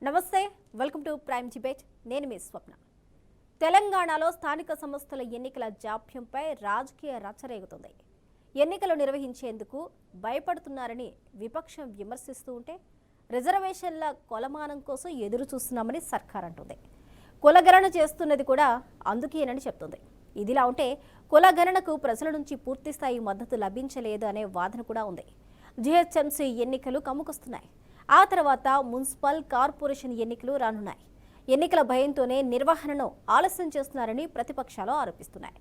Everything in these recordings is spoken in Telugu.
నమస్తే, వెల్కమ్ టు ప్రైమ్ డిబేట్. నేను మీ స్వప్న. తెలంగాణలో స్థానిక సంస్థల ఎన్నికల జాప్యంపై రాజకీయ రచ్చ రేగుతుంది. ఎన్నికలు నిర్వహించేందుకు భయపడుతున్నారని విపక్షం విమర్శిస్తూ ఉంటే, రిజర్వేషన్ల కొలమానం కోసం ఎదురు చూస్తున్నామని సర్కార్ అంటుంది. కులగణన చేస్తున్నది కూడా అందుకేనని చెప్తుంది. ఇదిలా ఉంటే కులగణనకు ప్రజల నుంచి పూర్తిస్థాయి మద్దతు లభించలేదు అనే వాదన కూడా ఉంది. జిహెచ్ఎంసీ ఎన్నికలు కమ్ముకొస్తున్నాయి. ఆ తర్వాత మున్సిపల్ కార్పొరేషన్ ఎన్నికలు రానున్నాయి. ఎన్నికల భయంతోనే నిర్వహణను ఆలస్యం చేస్తున్నారని ప్రతిపక్షాలు ఆరోపిస్తున్నాయి.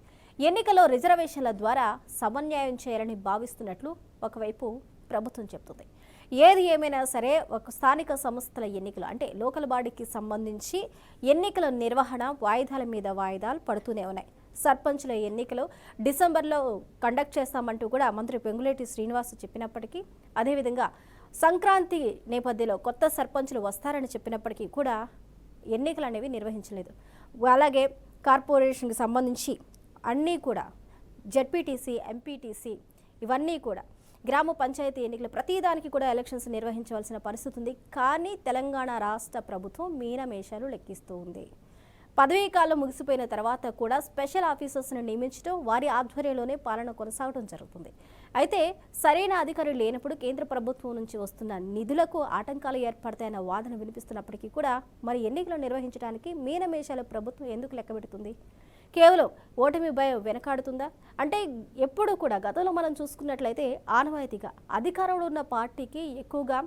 ఎన్నికల్లో రిజర్వేషన్ల ద్వారా సమన్యాయం చేయాలని భావిస్తున్నట్లు ఒకవైపు ప్రభుత్వం చెబుతుంది. ఏది ఏమైనా సరే ఒక స్థానిక సంస్థల ఎన్నికలు అంటే లోకల్ బాడీకి సంబంధించి ఎన్నికల నిర్వహణ వాయిదాల మీద వాయిదాలు పడుతూనే ఉన్నాయి. సర్పంచుల ఎన్నికలు డిసెంబర్లో కండక్ట్ చేస్తామంటూ కూడా మంత్రి పొంగులేటి శ్రీనివాస్ చెప్పినప్పటికీ, అదేవిధంగా సంక్రాంతి నేపథ్యంలో కొత్త సర్పంచులు వస్తారని చెప్పినప్పటికీ కూడా ఎన్నికలు అనేవి నిర్వహించలేదు. అలాగే కార్పొరేషన్కి సంబంధించి అన్నీ కూడా జెడ్పీటీసీ, ఎంపీటీసీ ఇవన్నీ కూడా గ్రామ పంచాయతీ ఎన్నికలు ప్రతిదానికి కూడా ఎలక్షన్స్ నిర్వహించవలసిన పరిస్థితి ఉంది. కానీ తెలంగాణ రాష్ట్ర ప్రభుత్వం మీనమేషాలు లెక్కిస్తూ ఉంది. పదవీ కాలం ముగిసిపోయిన తర్వాత కూడా స్పెషల్ ఆఫీసర్స్ను నియమించడం, వారి ఆధ్వర్యంలోనే పాలన కొనసాగడం జరుగుతుంది. అయితే సరైన అధికారులు లేనప్పుడు కేంద్ర ప్రభుత్వం నుంచి వస్తున్న నిధులకు ఆటంకాలు ఏర్పడతాయన్న వాదన వినిపిస్తున్నప్పటికీ కూడా మరి ఎన్నికలు నిర్వహించడానికి మీనమేషాల ప్రభుత్వం ఎందుకు లెక్కబెడుతుంది? కేవలం ఓటమి భయం వెనకాడుతుందా? అంటే ఎప్పుడు కూడా గతంలో మనం చూసుకున్నట్లయితే ఆనవాయితీగా అధికారంలో ఉన్న పార్టీకి ఎక్కువగా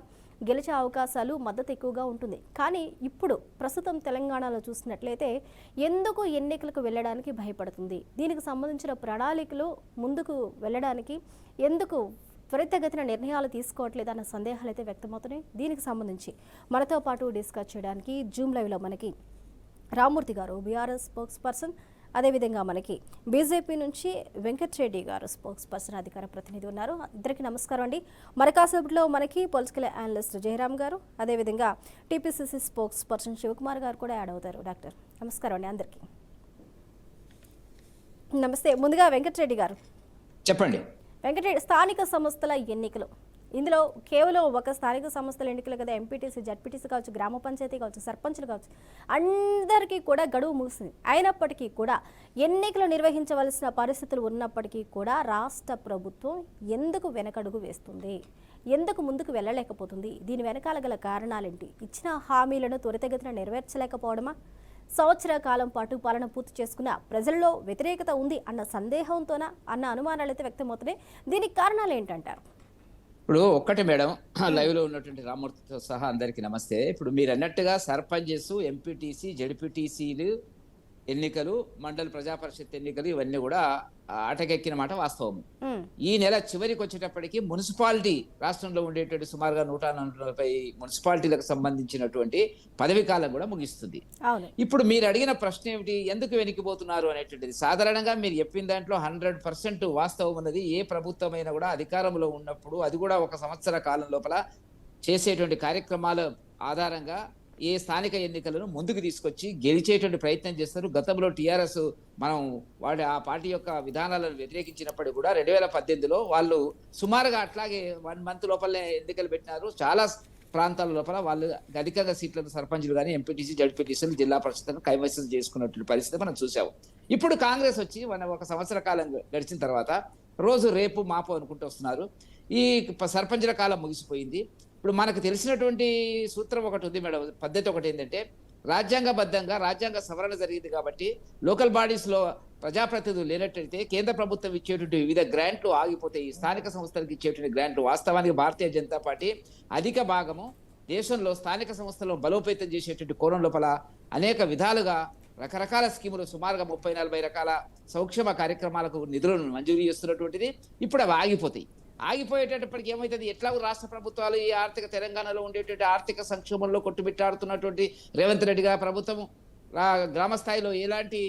గెలిచే అవకాశాలు, మద్దతు ఎక్కువగా ఉంటుంది. కానీ ఇప్పుడు ప్రస్తుతం తెలంగాణలో చూసినట్లయితే ఎందుకు ఎన్నికలకు వెళ్ళడానికి భయపడుతుంది? దీనికి సంబంధించిన ప్రణాళికలు ముందుకు వెళ్ళడానికి ఎందుకు త్వరితగతిన నిర్ణయాలు తీసుకోవట్లేదు అన్న సందేహాలు అయితే వ్యక్తమవుతున్నాయి. దీనికి సంబంధించి మనతో పాటు డిస్కస్ చేయడానికి జూమ్ లైవ్లో మనకి రామ్మూర్తి గారు, బీఆర్ఎస్ స్పోక్స్ పర్సన్, అదేవిధంగా మనకి బీజేపీ నుంచి వెంకట్రెడ్డి గారు స్పోక్స్ పర్సన్ అధికార ప్రతినిధి ఉన్నారు. ఇద్దరికి నమస్కారం అండి. మరి కాసేపట్లో మనకి పొలిటికల్ అనలిస్ట్ జయరామ్ గారు, అదేవిధంగా టీపీసీసీ స్పోక్స్ పర్సన్ శివకుమార్ గారు కూడా యాడ్ అవుతారు. డాక్టర్ నమస్కారం అండి అందరికీ. నమస్తే. ముందుగా వెంకట్రెడ్డి గారు చెప్పండి. వెంకటరెడ్డి, స్థానిక సంస్థల ఎన్నికలు, ఇందులో కేవలం ఒక స్థానిక సంస్థల ఎన్నికలు కదా, ఎంపీటీసీ, జడ్పీటీసీ కావచ్చు, గ్రామ పంచాయతీ కావచ్చు, సర్పంచులు కావచ్చు, అందరికీ కూడా గడువు ముగిసింది. అయినప్పటికీ కూడా ఎన్నికలు నిర్వహించవలసిన పరిస్థితులు ఉన్నప్పటికీ కూడా రాష్ట్ర ప్రభుత్వం ఎందుకు వెనకడుగు వేస్తుంది? ఎందుకు ముందుకు వెళ్ళలేకపోతుంది? దీని వెనకాల గల కారణాలేంటి? ఇచ్చిన హామీలను త్వరితగతిన నెరవేర్చలేకపోవడమా? సంవత్సర కాలం పాటు పాలన పూర్తి చేసుకున్న ప్రజల్లో వ్యతిరేకత ఉంది అన్న సందేహంతోనా అన్న అనుమానాలు అయితే వ్యక్తమవుతున్నాయి. దీనికి కారణాలు ఏంటంటారు? ఇప్పుడు ఒక్కటే మేడం, లైవ్ లో ఉన్నటువంటి రామూర్తితో సహా అందరికి నమస్తే. ఇప్పుడు మీరు అన్నట్టుగా సర్పంచెస్, ఎంపీటీసీ, జడ్పీటీసీలు ఎన్నికలు, మండల ప్రజాపరిషత్ ఎన్నికలు ఇవన్నీ కూడా ఆటకెక్కిన మాట వాస్తవము. ఈ నెల చివరికి వచ్చేటప్పటికి మున్సిపాలిటీ రాష్ట్రంలో ఉండేటువంటి సుమారుగా 140 మున్సిపాలిటీలకు సంబంధించినటువంటి పదవి కాలం కూడా ముగిస్తుంది. ఇప్పుడు మీరు అడిగిన ప్రశ్న ఏమిటి, ఎందుకు వెనక్కిపోతున్నారు అనేటువంటిది సాధారణంగా మీరు చెప్పిన దాంట్లో 100% వాస్తవం ఉన్నది. ఏ ప్రభుత్వమైనా కూడా అధికారంలో ఉన్నప్పుడు అది కూడా ఒక సంవత్సర కాలం లోపల చేసేటువంటి కార్యక్రమాల ఆధారంగా ఏ స్థానిక ఎన్నికలను ముందుకు తీసుకొచ్చి గెలిచేటువంటి ప్రయత్నం చేస్తారు. గతంలో టీఆర్ఎస్ మనం ఆ పార్టీ యొక్క విధానాలను వ్యతిరేకించినప్పుడు కూడా 2018లో వాళ్ళు సుమారుగా అట్లాగే 1 month లోపలనే ఎన్నికలు పెట్టినారు. చాలా ప్రాంతాల లోపల వాళ్ళు అధికంగా సీట్లను సర్పంచులు కానీ, ఎంపీటీసీ, జడ్పీటీసీలు, జిల్లా పరిషత్లను కైవసం చేసుకున్నటువంటి పరిస్థితి మనం చూసాము. ఇప్పుడు కాంగ్రెస్ వచ్చి ఒక సంవత్సర కాలం గడిచిన తర్వాత రోజు రేపు మాపు అనుకుంటూ వస్తున్నారు. ఈ సర్పంచుల కాలం ముగిసిపోయింది. ఇప్పుడు మనకు తెలిసినటువంటి సూత్రం ఒకటి ఉంది మేడం, పద్ధతి ఒకటి ఏంటంటే, రాజ్యాంగబద్ధంగా రాజ్యాంగ సవరణ జరిగింది కాబట్టి లోకల్ బాడీస్లో ప్రజాప్రతినిధులు లేనట్టయితే కేంద్ర ప్రభుత్వం ఇచ్చేటువంటి వివిధ గ్రాంట్లు ఆగిపోతాయి. ఈ స్థానిక సంస్థలకు ఇచ్చేటువంటి గ్రాంట్లు వాస్తవానికి భారతీయ జనతా పార్టీ అధిక భాగము దేశంలో స్థానిక సంస్థలను బలోపేతం చేసేటువంటి కోణం లోపల అనేక విధాలుగా రకరకాల స్కీములు సుమారుగా 30-40 రకాల సంక్షేమ కార్యక్రమాలకు నిధులను మంజూరు చేస్తున్నటువంటిది ఇప్పుడు అవి ఆగిపోతాయి. ఆగిపోయేటప్పటికి ఏమవుతుంది, ఎట్లాగో రాష్ట్ర ప్రభుత్వాలు ఈ ఆర్థిక తెలంగాణలో ఉండేటువంటి ఆర్థిక సంక్షేమంలో కొట్టుబిట్టాడుతున్నటువంటి రేవంత్ రెడ్డి గారి ప్రభుత్వం గ్రామ స్థాయిలో ఎలాంటి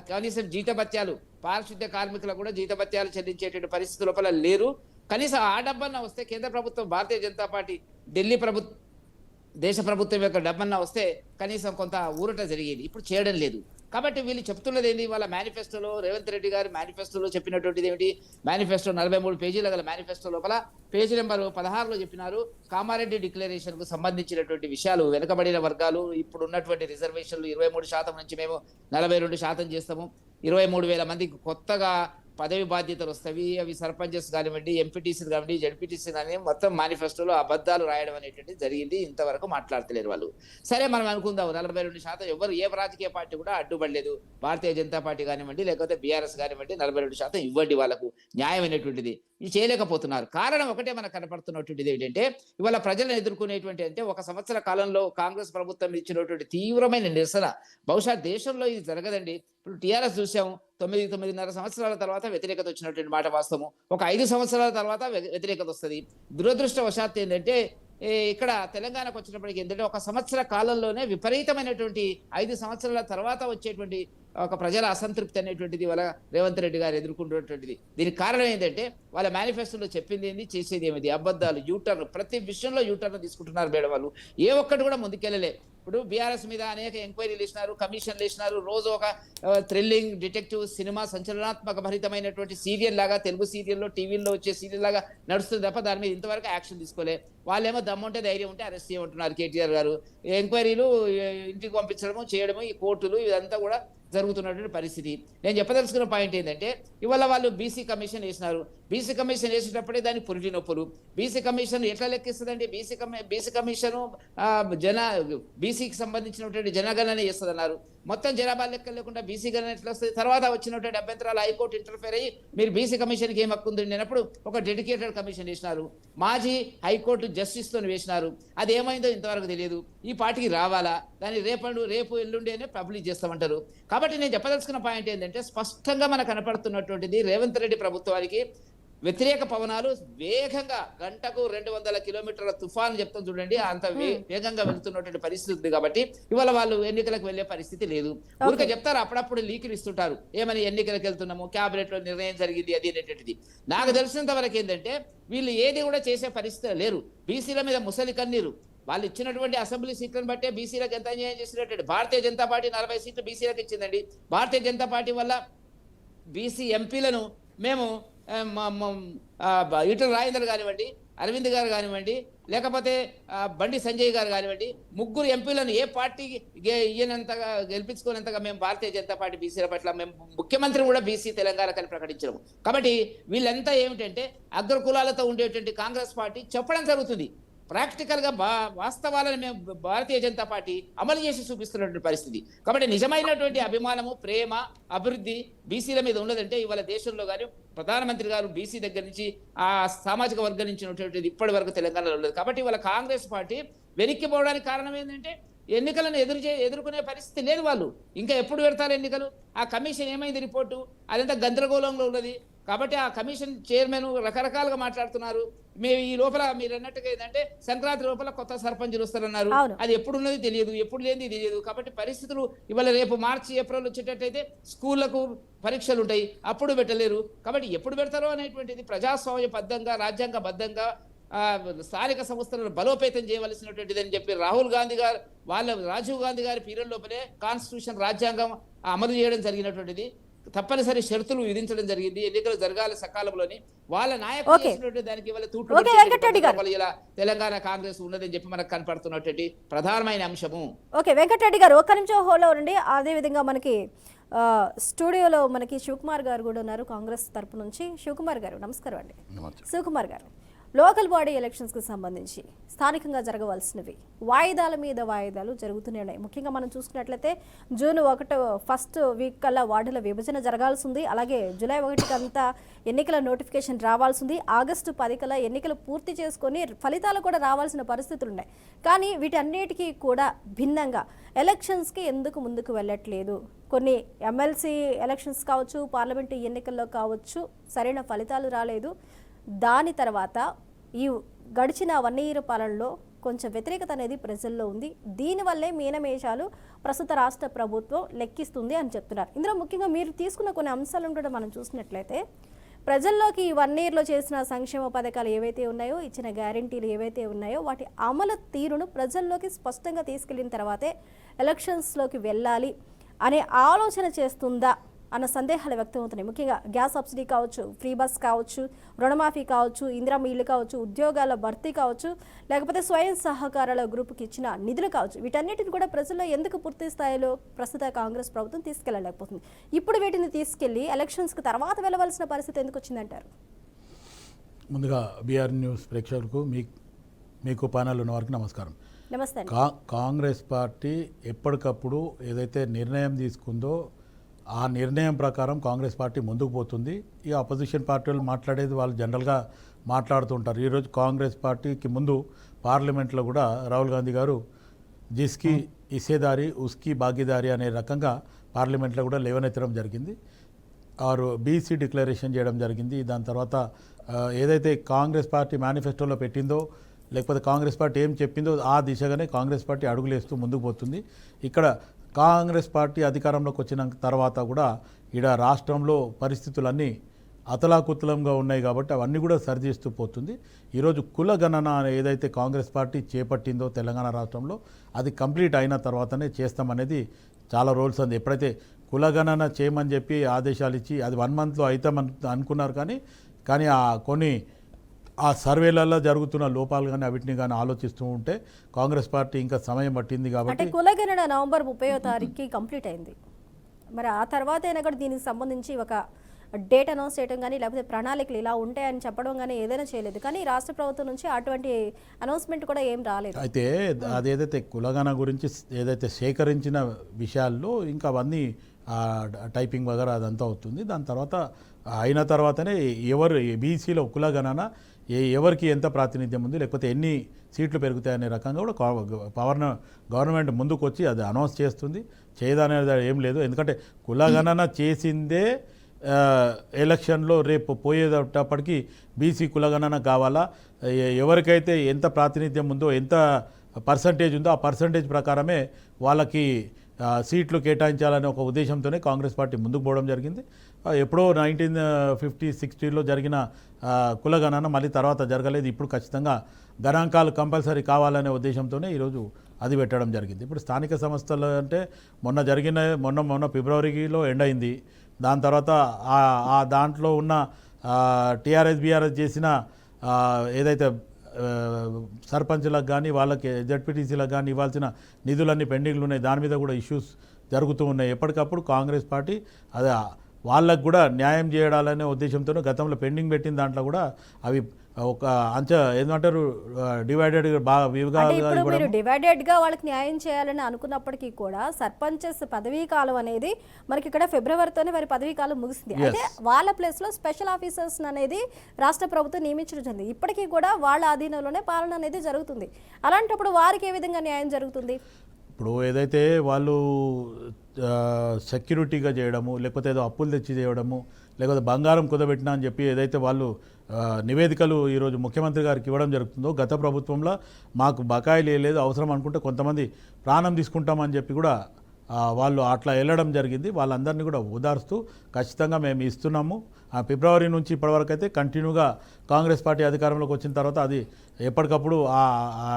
కనీసం జీతభత్యాలు, పారిశుద్ధ్య కార్మికులకు కూడా జీతభత్యాలు చెల్లించేటువంటి పరిస్థితి లోపల లేరు. కనీసం ఆ డబ్బన్నా వస్తే కేంద్ర ప్రభుత్వం, భారతీయ జనతా పార్టీ, దేశ ప్రభుత్వం యొక్క డబ్బన్నా వస్తే కనీసం కొంత ఊరట జరిగేది. ఇప్పుడు చేయడం లేదు. కాబట్టి వీళ్ళు చెప్తున్నది ఏంది, వాళ్ళ మేనిఫెస్టోలో రేవంత్ రెడ్డి గారి మేనిఫెస్టోలో చెప్పినటువంటిది ఏమిటి? మేనిఫెస్టో 43 పేజీల గల మేనిఫెస్టో లోపల పేజీ నెంబర్ 16లో చెప్పినారు, కామారెడ్డి డిక్లరేషన్ కు సంబంధించినటువంటి విషయాలు, వెనుకబడిన వర్గాలు ఇప్పుడు ఉన్నటువంటి రిజర్వేషన్లు 23% నుంచి మేము 42% చేస్తాము, 23,000 మందికి కొత్తగా పదవి బాధ్యతలు వస్తాయి, అవి సర్పంచెస్ కానివ్వండి, ఎంపీటీసీలు కానివ్వండి, జడ్పీటీసీ కానివ్వండి, మొత్తం మేనిఫెస్టోలో అబద్ధాలు రాయడం అనేటువంటిది జరిగింది. ఇంతవరకు మాట్లాడతలేరు వాళ్ళు. సరే మనం అనుకుందాం 42% ఎవరు ఏ రాజకీయ పార్టీ కూడా అడ్డుపడలేదు. భారతీయ జనతా పార్టీ కానివ్వండి, లేకపోతే బీఆర్ఎస్ కానివ్వండి, 42% ఇవ్వండి వాళ్ళకు, న్యాయమైనటువంటిది. ఇది చేయలేకపోతున్నారు. కారణం ఒకటే మనకు కనపడుతున్నటువంటిది ఏంటంటే, ఇవాళ ప్రజలను ఎదుర్కొనేటువంటి అంటే 1 సంవత్సర కాలంలో కాంగ్రెస్ ప్రభుత్వం ఇచ్చినటువంటి తీవ్రమైన నిరసన బహుశా దేశంలో ఇది జరగదండి. ఇప్పుడు టీఆర్ఎస్ చూసాము, 9-9.5 సంవత్సరాల తర్వాత వ్యతిరేకత వచ్చినటువంటి మాట వాస్తవం. ఒక 5 సంవత్సరాల తర్వాత వ్యతిరేకత వస్తుంది. దురదృష్టవశాత్తు ఏంటంటే ఇక్కడ తెలంగాణకు వచ్చినప్పటికీ ఏంటంటే 1 సంవత్సర కాలంలోనే విపరీతమైనటువంటి 5 సంవత్సరాల తర్వాత వచ్చేటువంటి ఒక ప్రజల అసంతృప్తి అనేటువంటిది వాళ్ళ రేవంత్ రెడ్డి గారు ఎదుర్కొంటున్నటువంటిది. దీనికి కారణం ఏంటంటే వాళ్ళ మేనిఫెస్టోలో చెప్పింది ఏంది, చేసేది ఏమిటి? అబద్ధాలు, యూటర్న్, ప్రతి విషయంలో యూటర్న్ తీసుకుంటున్నారు మేడం వాళ్ళు. ఏ ఒక్కటి కూడా ముందుకెళ్ళలే. ఇప్పుడు బీఆర్ఎస్ మీద అనేక ఎంక్వైరీలు ఇచ్చినారు, కమిషన్లు ఇచ్చినారు, రోజు ఒక థ్రిల్లింగ్ డిటెక్టివ్ సినిమా, సంచలనాత్మక భరితమైనటువంటి సీరియల్ లాగా, తెలుగు సీరియల్లో టీవీల్లో వచ్చే సీరియల్ లాగా నడుస్తుంది తప్ప దాని మీద ఇంతవరకు యాక్షన్ తీసుకోలే. వాళ్ళేమో దమ్ముంటే ధైర్యం ఉంటే అరెస్ట్ చేయమంటున్నారు కేటీఆర్ గారు. ఎంక్వైరీలు ఇంటికి పంపించడము, చేయడము, ఈ కోర్టులు, ఇదంతా కూడా జరుగుతున్నటువంటి పరిస్థితి. నేను చెప్పదలుచుకున్న పాయింట్ ఏంటంటే, ఇవాళ వాళ్ళు బీసీ కమిషన్ వేసినారు. బీసీ కమిషన్ వేసేటప్పుడే దాని పురిటి నొప్పులు. బీసీ కమిషన్ ఎట్లా లెక్కిస్తుందంటే, బీసీ కమిషను బీసీకి సంబంధించినటువంటి జనగణన చేస్తుంది అన్నారు. మొత్తం జనాభా లెక్క లేకుండా బీసీ గణన ఎట్లా వస్తుంది? తర్వాత వచ్చినటువంటి అభ్యంతరాలు హైకోర్టు ఇంటర్ఫేర్ అయ్యి మీరు బీసీ కమిషన్కి ఏం హక్కు ఉంది అన్నప్పుడు ఒక డెడికేటెడ్ కమిషన్ వేసినారు. మాజీ హైకోర్టు జస్టిస్తో వేసినారు. అది ఏమైందో ఇంతవరకు తెలియదు. ఈ పార్టీకి రావాలా, దాన్ని రేపు ఎల్లుండి అనే పబ్లిష్ చేస్తామంటారు. కాబట్టి నేను చెప్పదలుచుకున్న పాయింట్ ఏంటంటే, స్పష్టంగా మనకు కనపడుతున్నటువంటిది రేవంత్ రెడ్డి ప్రభుత్వానికి వ్యతిరేక పవనాలు వేగంగా, గంటకు 200 కిలోమీటర్ల తుఫాను చెప్తాం చూడండి, అంత వేగంగా వెళ్తున్నటువంటి పరిస్థితి ఉంది. కాబట్టి ఇవాళ వాళ్ళు ఎన్నికలకు వెళ్లే పరిస్థితి లేదు. ఊరికే చెప్తారు, అప్పుడప్పుడు లీకులు ఇస్తుంటారు, ఏమని ఎన్నికలకు వెళ్తున్నాము, క్యాబినెట్ లో నిర్ణయం జరిగింది అది అనేటువంటిది. నాకు తెలిసినంత వరకు ఏంటంటే వీళ్ళు ఏది కూడా చేసే పరిస్థితి లేరు. బీసీల మీద ముసలి కన్నీరు. వాళ్ళు ఇచ్చినటువంటి అసెంబ్లీ సీట్లను బట్టే బీసీలకు ఎంత అన్యాయం చేసినట్టు. భారతీయ జనతా పార్టీ 40 సీట్లు బీసీలకు ఇచ్చిందండి. భారతీయ జనతా పార్టీ వల్ల బీసీ ఎంపీలను మేము ఈటల రాజేందర్ కానివ్వండి, అరవింద్ గారు కానివ్వండి, లేకపోతే బండి సంజయ్ గారు కానివ్వండి, 3 ఎంపీలను ఏ పార్టీకి ఇయ్యనంతగా గెలిపించుకునేంతగా మేము భారతీయ జనతా పార్టీ బీసీల పట్ల మేము ముఖ్యమంత్రి కూడా బీసీ తెలంగాణకని ప్రకటించడం. కాబట్టి వీళ్ళంతా ఏమిటంటే అగ్రకులాలతో ఉండేటువంటి కాంగ్రెస్ పార్టీ చెప్పడం జరుగుతుంది. ప్రాక్టికల్గా వాస్తవాలను మేము భారతీయ జనతా పార్టీ అమలు చేసి చూపిస్తున్నటువంటి పరిస్థితి. కాబట్టి నిజమైనటువంటి అభిమానము, ప్రేమ, అభివృద్ధి బీసీల మీద ఉన్నదంటే ఇవాళ దేశంలో కానీ ప్రధానమంత్రి గారు బీసీ దగ్గర నుంచి ఆ సామాజిక వర్గం నుంచి ఉన్నటువంటిది ఇప్పటి వరకు తెలంగాణలో ఉండదు. కాబట్టి ఇవాళ కాంగ్రెస్ పార్టీ వెనక్కిపోవడానికి కారణం ఏంటంటే ఎన్నికలను ఎదుర్కొనే పరిస్థితి లేదు. వాళ్ళు ఇంకా ఎప్పుడు పెడతారు ఎన్నికలు? ఆ కమిషన్ ఏమైంది రిపోర్టు? అదంతా గందరగోళంలో ఉన్నది. కాబట్టి ఆ కమిషన్ చైర్మన్ రకరకాలుగా మాట్లాడుతున్నారు. మేము ఈ లోపల మీరు అన్నట్టుగా ఏంటంటే సంక్రాంతి లోపల కొత్త సర్పంచులు వస్తారన్నారు. అది ఎప్పుడు ఉన్నది తెలియదు, ఎప్పుడు లేనిది తెలియదు. కాబట్టి పరిస్థితులు ఇవాళ రేపు మార్చి ఏప్రిల్ వచ్చేటట్టయితే స్కూళ్లకు పరీక్షలు ఉంటాయి, అప్పుడు పెట్టలేరు. కాబట్టి ఎప్పుడు పెడతారో అనేటువంటిది ప్రజాస్వామ్యబద్ధంగా, రాజ్యాంగబద్ధంగా స్థానిక సంస్థలను బలోపేతం చేయవలసినటువంటిది అని చెప్పి రాహుల్ గాంధీ గారు, రాజీవ్ గాంధీ గారి పీరియడ్ లోపలే కాన్స్టిట్యూషన్, రాజ్యాంగం అమలు చేయడం జరిగినటువంటిది. తప్పనిసరి షరతులు విధించడం జరిగింది. ఎన్నికలు జరగాలి సకాలంలోని. వాళ్ళ నాయకులు చేసినటువంటి దానికి ఇవాళ ఇలా తెలంగాణ కాంగ్రెస్ ఉన్నదని చెప్పి మనకు కనపడుతున్నటువంటి ప్రధానమైన అంశము. ఓకే వెంకటరెడ్డి గారు, ఒక్క నిమిషం హోల్లో ఉండండి. అదే విధంగా మనకి స్టూడియోలో మనకి శివకుమార్ గారు కూడా ఉన్నారు కాంగ్రెస్ తరపు నుంచి. శివకుమార్ గారు నమస్కారం అండి. శివకుమార్ గారు, లోకల్ బాడీ ఎలక్షన్స్కి సంబంధించి స్థానికంగా జరగవలసినవి వాయిదాల మీద వాయిదాలు జరుగుతూనే ఉన్నాయి. ముఖ్యంగా మనం చూసుకున్నట్లయితే జూన్ 1 వీక్ కల్లా వార్డుల విభజన జరగాల్సి ఉంది. అలాగే జూలై 1 అంతా ఎన్నికల నోటిఫికేషన్ రావాల్సి ఉంది. ఆగస్టు 10 కల్లా ఎన్నికలు పూర్తి చేసుకొని ఫలితాలు కూడా రావాల్సిన పరిస్థితులు ఉన్నాయి. కానీ వీటన్నిటికీ కూడా భిన్నంగా ఎలక్షన్స్కి ఎందుకు ముందుకు వెళ్ళట్లేదు? కొన్ని ఎమ్మెల్సీ ఎలక్షన్స్ కావచ్చు, పార్లమెంటు ఎన్నికల్లో కావచ్చు, సరైన ఫలితాలు రాలేదు. దాని తర్వాత ఈ గడిచిన 1 ఇయర్ పాలనలో కొంచెం వ్యతిరేకత అనేది ప్రజల్లో ఉంది. దీనివల్లే మీనమేషాలు ప్రస్తుత రాష్ట్ర ప్రభుత్వం లెక్కిస్తుంది అని చెప్తున్నారు. ఇందులో ముఖ్యంగా మీరు తీసుకున్న కొన్ని అంశాలను కూడా మనం చూసినట్లయితే ప్రజల్లోకి ఈ 1 ఇయర్లో చేసిన సంక్షేమ పథకాలు ఏవైతే ఉన్నాయో, ఇచ్చిన గ్యారంటీలు ఏవైతే ఉన్నాయో వాటి అమలు తీరును ప్రజల్లోకి స్పష్టంగా తీసుకెళ్లిన తర్వాతే ఎలక్షన్స్లోకి వెళ్ళాలి అనే ఆలోచన చేస్తుందా అన్న సందేహాలు వ్యక్తమవుతున్నాయి. ముఖ్యంగా గ్యాస్ సబ్సిడీ కావచ్చు, ఫ్రీ బస్ కావచ్చు, రుణమాఫీ కావచ్చు, ఇందిరమ్మ ఇల్లు కావచ్చు, ఉద్యోగాల భర్తీ కావచ్చు, లేకపోతే స్వయం సహకారాల గ్రూపుకి ఇచ్చిన నిధులు కావచ్చు, వీటన్నిటిని కూడా ప్రజల్లో ఎందుకు పూర్తి స్థాయిలో ప్రస్తుత కాంగ్రెస్ ప్రభుత్వం తీసుకెళ్ళలేకపోతుంది? ఇప్పుడు వీటిని తీసుకెళ్లి ఎలక్షన్స్కి తర్వాత వెళ్ళవలసిన పరిస్థితి ఎందుకు వచ్చిందంటారు? ముందుగా బీఆర్ న్యూస్ ప్రేక్షకులకు మీకు పానాలు ఉన్న వారికి నమస్కారం. నమస్తే. కాంగ్రెస్ పార్టీ ఎప్పటికప్పుడు ఏదైతే నిర్ణయం తీసుకుందో ఆ నిర్ణయం ప్రకారం కాంగ్రెస్ పార్టీ ముందుకు పోతుంది. ఈ అపోజిషన్ పార్టీలు మాట్లాడేది వాళ్ళు జనరల్గా మాట్లాడుతుంటారు. ఈరోజు కాంగ్రెస్ పార్టీకి ముందు పార్లమెంట్లో కూడా రాహుల్ గాంధీ గారు జిస్కి ఇసేదారి ఉస్కి భాగీదారి అనే రకంగా పార్లమెంట్లో కూడా లేవనెత్తడం జరిగింది. ఆరు బీసీ డిక్లరేషన్ చేయడం జరిగింది. దాని తర్వాత ఏదైతే కాంగ్రెస్ పార్టీ మేనిఫెస్టోలో పెట్టిందో, లేకపోతే కాంగ్రెస్ పార్టీ ఏం చెప్పిందో ఆ దిశగానే కాంగ్రెస్ పార్టీ అడుగులేస్తూ ముందుకు పోతుంది. ఇక్కడ కాంగ్రెస్ పార్టీ అధికారంలోకి వచ్చిన తర్వాత కూడా ఇక్కడ రాష్ట్రంలో పరిస్థితులన్నీ అతలాకుతలంగా ఉన్నాయి కాబట్టి అవన్నీ కూడా సరిచేస్తూ పోతుంది. ఈరోజు కుల గణన ఏదైతే కాంగ్రెస్ పార్టీ చేపట్టిందో తెలంగాణ రాష్ట్రంలో అది కంప్లీట్ అయిన తర్వాతనే చేస్తామనేది చాలా రోల్స్ ఉంది. ఎప్పుడైతే కుల గణన చేయమని చెప్పి ఆదేశాలు ఇచ్చి అది 1 మంత్లో అవుతామని అనుకున్నారు, కానీ కొన్ని ఆ సర్వేలలో జరుగుతున్న లోపాలు కానీ వీటిని కానీ ఆలోచిస్తూ ఉంటే కాంగ్రెస్ పార్టీ ఇంకా సమయం పట్టింది కాబట్టి. అంటే కులగణన నవంబర్ 30వ తారీఖుకి కంప్లీట్ అయింది. మరి ఆ తర్వాత అయినా కూడా దీనికి సంబంధించి ఒక డేట్ అనౌన్స్ చేయడం కానీ, లేకపోతే ప్రణాళికలు ఇలా ఉంటాయని చెప్పడం కానీ ఏదైనా చేయలేదు. కానీ రాష్ట్ర ప్రభుత్వం నుంచి అటువంటి అనౌన్స్మెంట్ కూడా ఏం రాలేదు. అయితే అదేదైతే కులగణన గురించి ఏదైతే సేకరించిన విషయాల్లో ఇంకా అవన్నీ టైపింగ్ వగర అదంతా అవుతుంది. దాని తర్వాత అయిన తర్వాతనే ఎవరు బీసీలో కులగణన ఎవరికి ఎంత ప్రాతినిధ్యం ఉంది, లేకపోతే ఎన్ని సీట్లు పెరుగుతాయనే రకంగా కూడా గవర్నమెంట్ ముందుకు వచ్చి అది అనౌన్స్ చేస్తుంది. చేయదనేది ఏం లేదు. ఎందుకంటే కులగణన చేసిందే ఎలక్షన్లో రేపు పోయేటప్పటికి బీసీ కులగణన కావాలా, ఎవరికైతే ఎంత ప్రాతినిధ్యం ఉందో, ఎంత పర్సంటేజ్ ఉందో ఆ పర్సంటేజ్ ప్రకారమే వాళ్ళకి సీట్లు కేటాయించాలనే ఒక ఉద్దేశంతోనే కాంగ్రెస్ పార్టీ ముందుకు పోవడం జరిగింది. ఎప్పుడో 1950-60లో జరిగిన కులగణన మళ్ళీ తర్వాత జరగలేదు. ఇప్పుడు ఖచ్చితంగా గణాంకాలు కంపల్సరీ కావాలనే ఉద్దేశంతోనే ఈరోజు అది పెట్టడం జరిగింది. ఇప్పుడు స్థానిక సంస్థలు అంటే మొన్న ఫిబ్రవరిలో ఎండ్ అయింది. దాని తర్వాత దాంట్లో ఉన్న టీఆర్ఎస్ బీఆర్ఎస్ చేసిన ఏదైతే సర్పంచ్లకు కానీ వాళ్ళకి జడ్పీటీసీలకు కానీ ఇవ్వాల్సిన నిధులన్నీ పెండింగ్లు ఉన్నాయి. దాని మీద కూడా ఇష్యూస్ జరుగుతూ ఉన్నాయి. ఎప్పటికప్పుడు కాంగ్రెస్ పార్టీ అదే వాళ్ళకు కూడా న్యాయం చేయడాలనే ఉద్దేశంతో గతంలో పెండింగ్ పెట్టిన దాంట్లో కూడా అవి ఒక ఏమంటారు డివైడెడ్గా డివైడెడ్గా వాళ్ళకి న్యాయం చేయాలని అనుకున్నప్పటికీ కూడా సర్పంచెస్ పదవీ కాలం అనేది మనకి ఇక్కడ ఫిబ్రవరితోనే వారి పదవీ కాలం ముగిసింది. అయితే వాళ్ళ ప్లేస్లో స్పెషల్ ఆఫీసర్స్ అనేది రాష్ట్ర ప్రభుత్వం నియమించడం జరిగింది. ఇప్పటికీ కూడా వాళ్ళ అధీనంలోనే పాలన అనేది జరుగుతుంది. అలాంటప్పుడు వారికి ఏ విధంగా న్యాయం జరుగుతుంది? ఇప్పుడు ఏదైతే వాళ్ళు సెక్యూరిటీగా చేయడము, లేకపోతే ఏదో అప్పులు తెచ్చి చేయడము, లేకపోతే బంగారం కుదబెట్టినా అని చెప్పి ఏదైతే వాళ్ళు నివేదికలు ఈరోజు ముఖ్యమంత్రి గారికి ఇవ్వడం జరుగుతుందో, గత ప్రభుత్వంలో మాకు బకాయిలు లేదు అవసరం అనుకుంటే కొంతమంది ప్రాణం తీసుకుంటామని చెప్పి కూడా వాళ్ళు అట్లా వెళ్ళడం జరిగింది. వాళ్ళందరినీ కూడా ఓదార్స్తూ ఖచ్చితంగా మేము ఇస్తున్నాము. ఫిబ్రవరి నుంచి ఇప్పటివరకు అయితే కంటిన్యూగా కాంగ్రెస్ పార్టీ అధికారంలోకి వచ్చిన తర్వాత అది ఎప్పటికప్పుడు ఆ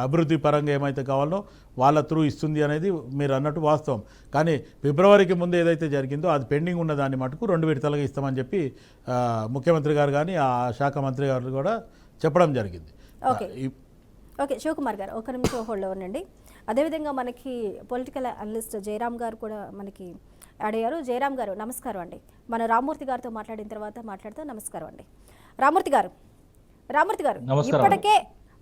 అభివృద్ధి పరంగా ఏమైతే కావాలో వాళ్ళ త్రూ ఇస్తుంది అనేది మీరు అన్నట్టు వాస్తవం. కానీ ఫిబ్రవరికి ముందు ఏదైతే జరిగిందో అది పెండింగ్ ఉన్న దాన్ని మటుకు 2 విడతలుగా ఇస్తామని చెప్పి ముఖ్యమంత్రి గారు కానీ ఆ శాఖ మంత్రి గారు కూడా చెప్పడం జరిగింది. ఓకే శివకుమార్ గారు ఒక నిమిషం హోల్డ్లో ఉండండి. అదేవిధంగా మనకి పొలిటికల్ అనలిస్ట్ జయరామ్ గారు కూడా మనకి యాడ్ అయ్యారు. జయరామ్ గారు నమస్కారం అండి. మన రామ్మూర్తి గారితో మాట్లాడిన తర్వాత మాట్లాడుతూ నమస్కారం అండి. రామ్మూర్తి గారు ఇప్పటికే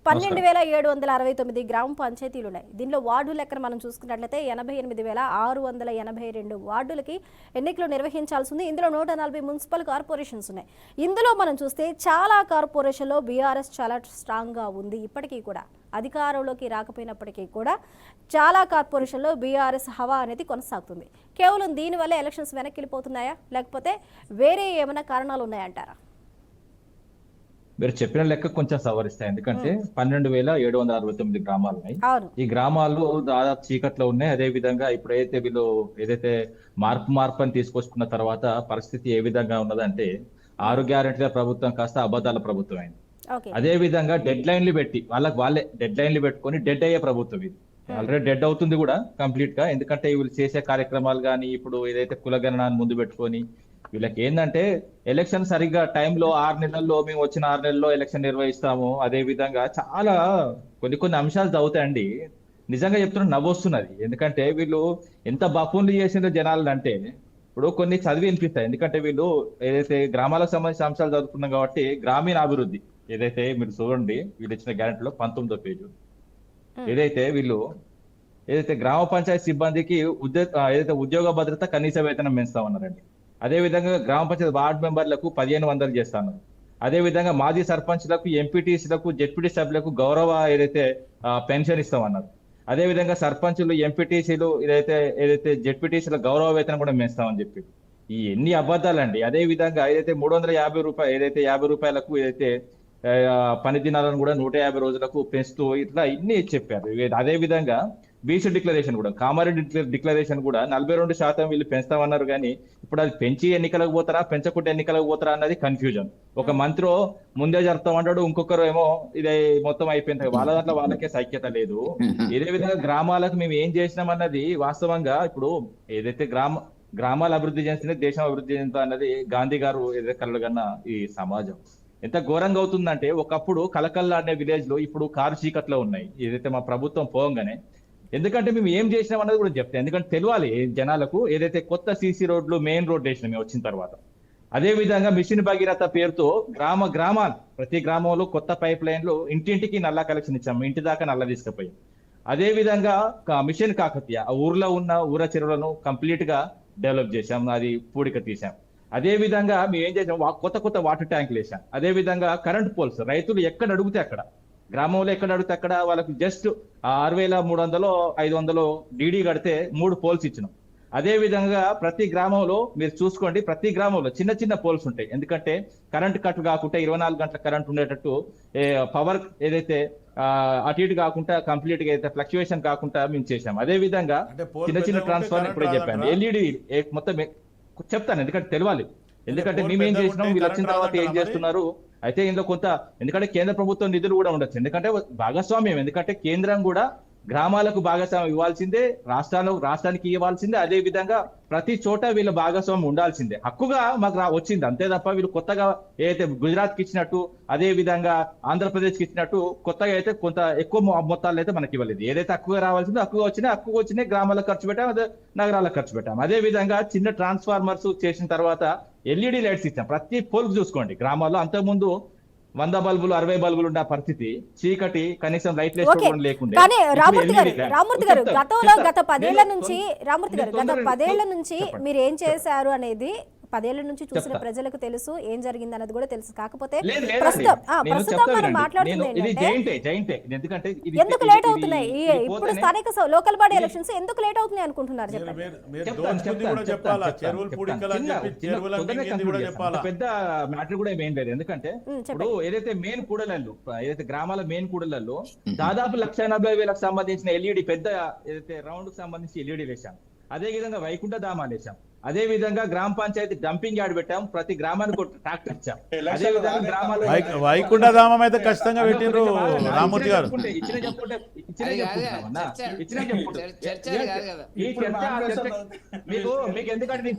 12,769 గ్రామ పంచాయతీలు ఉన్నాయి. దీనిలో వార్డు లెక్కన మనం చూసుకున్నట్లయితే 88,682 వార్డులకి ఎన్నికలు నిర్వహించాల్సి ఉంది. ఇందులో 140 మున్సిపల్ కార్పొరేషన్స్ ఉన్నాయి. ఇందులో మనం చూస్తే చాలా కార్పొరేషన్లో బీఆర్ఎస్ చాలా స్ట్రాంగ్గా ఉంది. ఇప్పటికీ కూడా అధికారంలోకి రాకపోయినప్పటికీ కూడా చాలా కార్పొరేషన్లో బీఆర్ఎస్ హవా అనేది కొనసాగుతుంది. కేవలం దీనివల్ల ఎలక్షన్స్ వెనక్కి వెళ్ళిపోతున్నాయా, లేకపోతే వేరే ఏమైనా కారణాలు ఉన్నాయంటారా? మీరు చెప్పిన లెక్క కొంచెం సవరిస్తాయి. ఎందుకంటే 12,769 గ్రామాలు ఉన్నాయి. ఈ గ్రామాలు దాదాపు చీకట్లో ఉన్నాయి. అదే విధంగా ఇప్పుడు వీళ్ళు ఏదైతే మార్పు అని తీసుకొచ్చుకున్న తర్వాత పరిస్థితి ఏ విధంగా ఉన్నదంటే 6 గ్యారెంటీల ప్రభుత్వం కాస్త అబద్ధాల ప్రభుత్వం అయింది. ఓకే. అదే విధంగా డెడ్ లైన్లు పెట్టి వాళ్ళే డెడ్ లైన్లు పెట్టుకొని డెడ్ అయ్యే ప్రభుత్వం ఇది. ఆల్రెడీ డెడ్ అవుతుంది కూడా కంప్లీట్ గా. ఎందుకంటే వీళ్ళు చేసే కార్యక్రమాలు కానీ ఇప్పుడు ఏదైతే కులగణనాన్ని ముందు పెట్టుకొని వీళ్ళకి ఏంటంటే ఎలక్షన్ సరిగ్గా టైంలో 6 నెలల్లో మేము వచ్చిన 6 నెలల్లో ఎలక్షన్ నిర్వహిస్తాము. అదే విధంగా చాలా కొన్ని అంశాలు చదువుతాయండి, నిజంగా చెప్తున్నా నవ్వొస్తున్నది. ఎందుకంటే వీళ్ళు ఎంత బఫూన్లు చేసిందో జనాలు అంటే ఇప్పుడు కొన్ని చదివి వినిపిస్తాయి. ఎందుకంటే వీళ్ళు ఏదైతే గ్రామాలకు సంబంధించిన అంశాలు చదువుకున్నాం కాబట్టి గ్రామీణ అభివృద్ధి ఏదైతే మీరు చూడండి వీళ్ళు ఇచ్చిన గ్యారెంటీలో 19వ పేజీ ఏదైతే వీళ్ళు ఏదైతే గ్రామ పంచాయతీ సిబ్బందికి ఏదైతే ఉద్యోగ భద్రత కనీస వేతనం పెంచుతామన్నారండి. అదే విధంగా గ్రామ పంచాయతీ వార్డు మెంబర్లకు 1500 చేస్తామన్నారు. అదే విధంగా మాజీ సర్పంచ్లకు, ఎంపీటీసీలకు, జెడ్పీటీ సభ్యులకు గౌరవ ఏదైతే పెన్షన్ ఇస్తామన్నారు. అదే విధంగా సర్పంచులు, ఎంపీటీసీలు ఏదైతే జెడ్పీటీసీల గౌరవ వేతనం కూడా పెంచుతామని చెప్పి ఈ ఎన్ని అబద్ధాలండి. అదే విధంగా ఏదైతే 350 రూపాయలు ఏదైతే 50 రూపాయలకు ఏదైతే పని దినాలను కూడా 150 రోజులకు పెంచుతూ ఇట్లా ఇన్ని చెప్పారు. అదే విధంగా బీసీ డిక్లరేషన్ కూడా, కామారెడ్డి డిక్లరేషన్ కూడా 42% వీళ్ళు పెంచుతామన్నారు. కానీ ఇప్పుడు అది పెంచి ఎన్నికలకు పోతారా, పెంచకుండా ఎన్నికలకు పోతారా అన్నది కన్ఫ్యూజన్. ఒక మంత్రి ముందే జరుపుతామంటాడు, ఇంకొకరు ఏమో ఇదే మొత్తం అయిపోయింది. వాళ్ళ దాంట్లో వాళ్ళకే సైక్యత లేదు. ఇదే విధంగా గ్రామాలకు మేము ఏం చేసినామన్నది వాస్తవంగా ఇప్పుడు ఏదైతే గ్రామాల అభివృద్ధి చేస్తేనే దేశం అభివృద్ధి చెందుతా అన్నది గాంధీ గారు ఏదైతే కలగన్న ఈ సమాజం ఎంత ఘోరంగా అవుతుందంటే ఒకప్పుడు కలకల్లాడే విలేజ్ లో ఇప్పుడు కారు చీకట్లో ఉన్నాయి ఏదైతే మా ప్రభుత్వం పోగానే. ఎందుకంటే మేము ఏం చేసినాం అన్నది కూడా చెప్తాం. ఎందుకంటే తెలియాలి జనాలకు. ఏదైతే కొత్త సీసీ రోడ్లు, మెయిన్ రోడ్ వేసినాం మేము వచ్చిన తర్వాత. అదే విధంగా మిషన్ భగీరథ పేరుతో గ్రామాలు ప్రతి గ్రామంలో కొత్త పైప్ లైన్లు, ఇంటింటికి నల్లా కలెక్షన్ ఇచ్చాము, ఇంటి దాకా నల్ల తీసుకుపోయాం. అదే విధంగా మిషన్ కాకతీయ ఆ ఊర్లో ఉన్న ఊర చెరువులను కంప్లీట్ గా డెవలప్ చేశాం, అది పూడిక తీసాం. అదే విధంగా మేము ఏం చేసాం, కొత్త వాటర్ ట్యాంకులు వేసాం. అదే విధంగా కరెంట్ పోల్స్ రైతులు ఎక్కడ అడిగితే అక్కడ, గ్రామంలో ఎక్కడ అడిగితే అక్కడ వాళ్ళకి జస్ట్ 6300 500 డీడీ కడితే 3 పోల్స్ ఇచ్చినాం. అదే విధంగా ప్రతి గ్రామంలో మీరు చూసుకోండి, ప్రతి గ్రామంలో చిన్న పోల్స్ ఉంటాయి. ఎందుకంటే కరెంట్ కట్ కాకుండా 24 గంటల కరెంట్ ఉండేటట్టు పవర్ ఏదైతే అటు ఇటు కాకుండా కంప్లీట్ గా అయితే ఫ్లక్చువేషన్ కాకుండా మేము చేసాం. అదే విధంగా చిన్న ట్రాన్స్ఫార్మర్ ఇప్పుడే చెప్పాను, ఎల్ఈడి మొత్తం చెప్తాను ఎందుకంటే తెలియాలి. ఎందుకంటే మేమేం చేసినాం, వీళ్ళు వచ్చిన తర్వాత ఏం చేస్తున్నారు. అయితే ఇందులో కొంత ఎందుకంటే కేంద్ర ప్రభుత్వం నిధులు కూడా ఉండొచ్చు, ఎందుకంటే భాగస్వామ్యం. ఎందుకంటే కేంద్రం కూడా గ్రామాలకు భాగస్వామ్యం ఇవ్వాల్సిందే, రాష్ట్రానికి ఇవ్వాల్సిందే. అదే విధంగా ప్రతి చోట వీళ్ళ భాగస్వామ్యం ఉండాల్సిందే, హక్కుగా మాకు వచ్చింది. అంతే తప్ప వీళ్ళు కొత్తగా ఏదైతే గుజరాత్ కి ఇచ్చినట్టు, అదే విధంగా ఆంధ్రప్రదేశ్ కి ఇచ్చినట్టు కొత్తగా అయితే కొంత ఎక్కువ మొత్తాలు అయితే మనకి ఇవ్వలేదు. ఏదైతే హక్కుగా రావాల్సిందో హక్కుగా వచ్చినాయి గ్రామాలకు ఖర్చు పెట్టాం, అదే నగరాలకు ఖర్చు పెట్టాం. అదే విధంగా చిన్న ట్రాన్స్ఫార్మర్స్ చేసిన తర్వాత ఎల్ఈడి లైట్స్ ఇచ్చాం ప్రతి పోల్కి. చూసుకోండి గ్రామాల్లో అంతకుముందు 100 బల్బులు 60 బల్బులు ఉన్న పరిస్థితి, చీకటి కనీసం లైట్ లేకుండా. కానీ రామూర్తి గారు గత 10 ఏళ్ల నుంచి మీరు ఏం చేశారు అనేది 10 ఏళ్ల నుంచి చూసిన ప్రజలకు తెలుసు, ఏం జరిగింది అన్నది కూడా తెలుసు. కాకపోతే ప్రస్తుతం మనం మాట్లాడుతుంది ఎందుకు లేట్ అవుతున్నాయి ఇప్పుడు స్థానిక లోకల్ బాడీ ఎలక్షన్స్ ఎందుకు లేట్ అవుతున్నాయి అనుకుంటున్నారు చెప్పండి. పెద్ద మ్యాటర్ కూడా ఏం లేదు. ఎందుకంటే ఇప్పుడు ఏదైతే మెయిన్ కూడలలో, ఏదైతే గ్రామాల మెయిన్ కూడలలో దాదాపు 1,80,000కు సంబంధించిన ఎల్ఈడి పెద్ద ఏదైతే రౌండ్ కు సంబంధించి ఎల్ఈడి వేశాం. అదే విధంగా వైకుంఠ ధామాలు వేశాం. అదే విధంగా గ్రామ పంచాయతీ డంపింగ్ యార్డ్ పెట్టాం, ప్రతి గ్రామానికి ట్రాక్టర్ ఇచ్చాం. అదే విధంగా గ్రామాల్లో వైకుంఠ ధామం అయితే ఖచ్చితంగా పెట్టిండ్రు రామూర్తి గారు. మీకు ఎందుకంటే నేను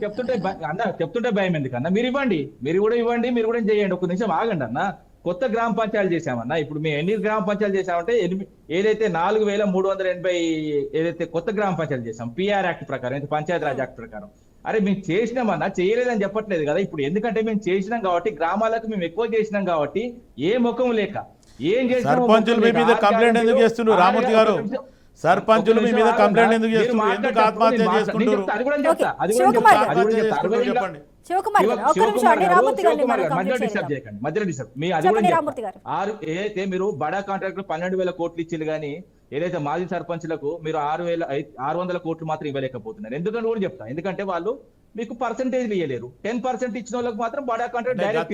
చెప్తుంటే భయం ఎందుకన్నా, మీరు కూడా ఇవ్వండి, మీరు కూడా చేయండి. ఒక నిమిషం ఆగండి అన్న. కొత్త గ్రామ పంచాయతీలు చేశామన్నా. ఇప్పుడు మేము ఎన్ని గ్రామ పంచాయతీలు చేశామంటే ఏదైతే 4380 ఏదైతే కొత్త గ్రామ పంచాయతీలు చేశాం పిఆర్ యాక్ట్ ప్రకారం, పంచాయతీ రాజ్ యాక్ట్ ప్రకారం. అరే మేము చేసినామన్నా, చేయలేదని చెప్పట్లేదు కదా. ఇప్పుడు ఎందుకంటే మేము చేసినాం కాబట్టి, గ్రామాలకు మేము ఎక్కువ చేసినాం కాబట్టి, ఏ ముఖం లేక ఏం చేసినా సర్పంచులు మీ మీద కంప్లైంట్ ఎందుకు చేస్తున్నారు రామూర్తి గారు? సర్పంచులు మీ మీద కంప్లైంట్ ఎందుకు చేస్తున్నారు? ఎందుకు ఆత్మహత్య చేసుకుంటారు? ఏదైతే మీరు బడా కాంట్రాక్టర్ 12,000 కోట్లు ఇచ్చింది కానీ ఏదైతే మాజీ సర్పంచులకు మీరు 600 కోట్లు మాత్రం ఇవ్వలేకపోతున్నారు. ఎందుకంటే కూడా చెప్తా, ఎందుకంటే వాళ్ళు మీకు పర్సెంటేజ్ ఇవ్వలేరు. 10% ఇచ్చిన వాళ్ళకి మాత్రం బడా కాంట్రాక్ట్ డైరెక్ట్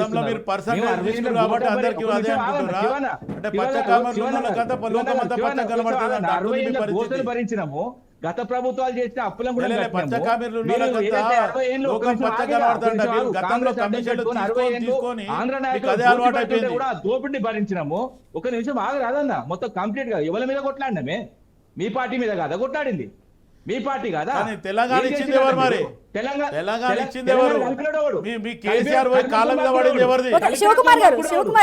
భరించినాము. గత ప్రభుత్వాలు చేసిన అప్పులను కూడా లేలే, కట్టినాము. పచ్చకామెర్లు మీరు ఉన్నోళ్ళకంతా ఏదైతే 60 ఏళ్ళు, లోకం ఒక నిమిషం పచ్చగా ఆగండి, వాడతారంట. ఒక నిమిషం మీరు ఆగు. గతంలో కాంగ్రెస్ కమిషన్లు అధ్యక్షుడు 60 ఏళ్ళు, తీసుకొని ఆంధ్ర మీకు నాయకులు అదే అలవాటు అయిపోయింది. కూడా దోపిడిని భరించినాము. ఒక నిమిషం ఆగరాదన్న, మొత్తం కంప్లీట్ గా ఎవరి మీద కొట్లాడినామే? మీ పార్టీ మీద కాదా కొట్లాడింది? మీ పార్టీ కాదా? కానీ తెలంగాణ ఏం ఇచ్చింది చేసినారు ఎవరు మరి? మీరు? తెలంగాణ ఇచ్చింది ఎవరు? కలిపినాడు ఎవడు? మీ కేసీఆర్ పోయి కాళ్ళ మీద పడింది ఎవరిది? ఓకే, శివకుమార్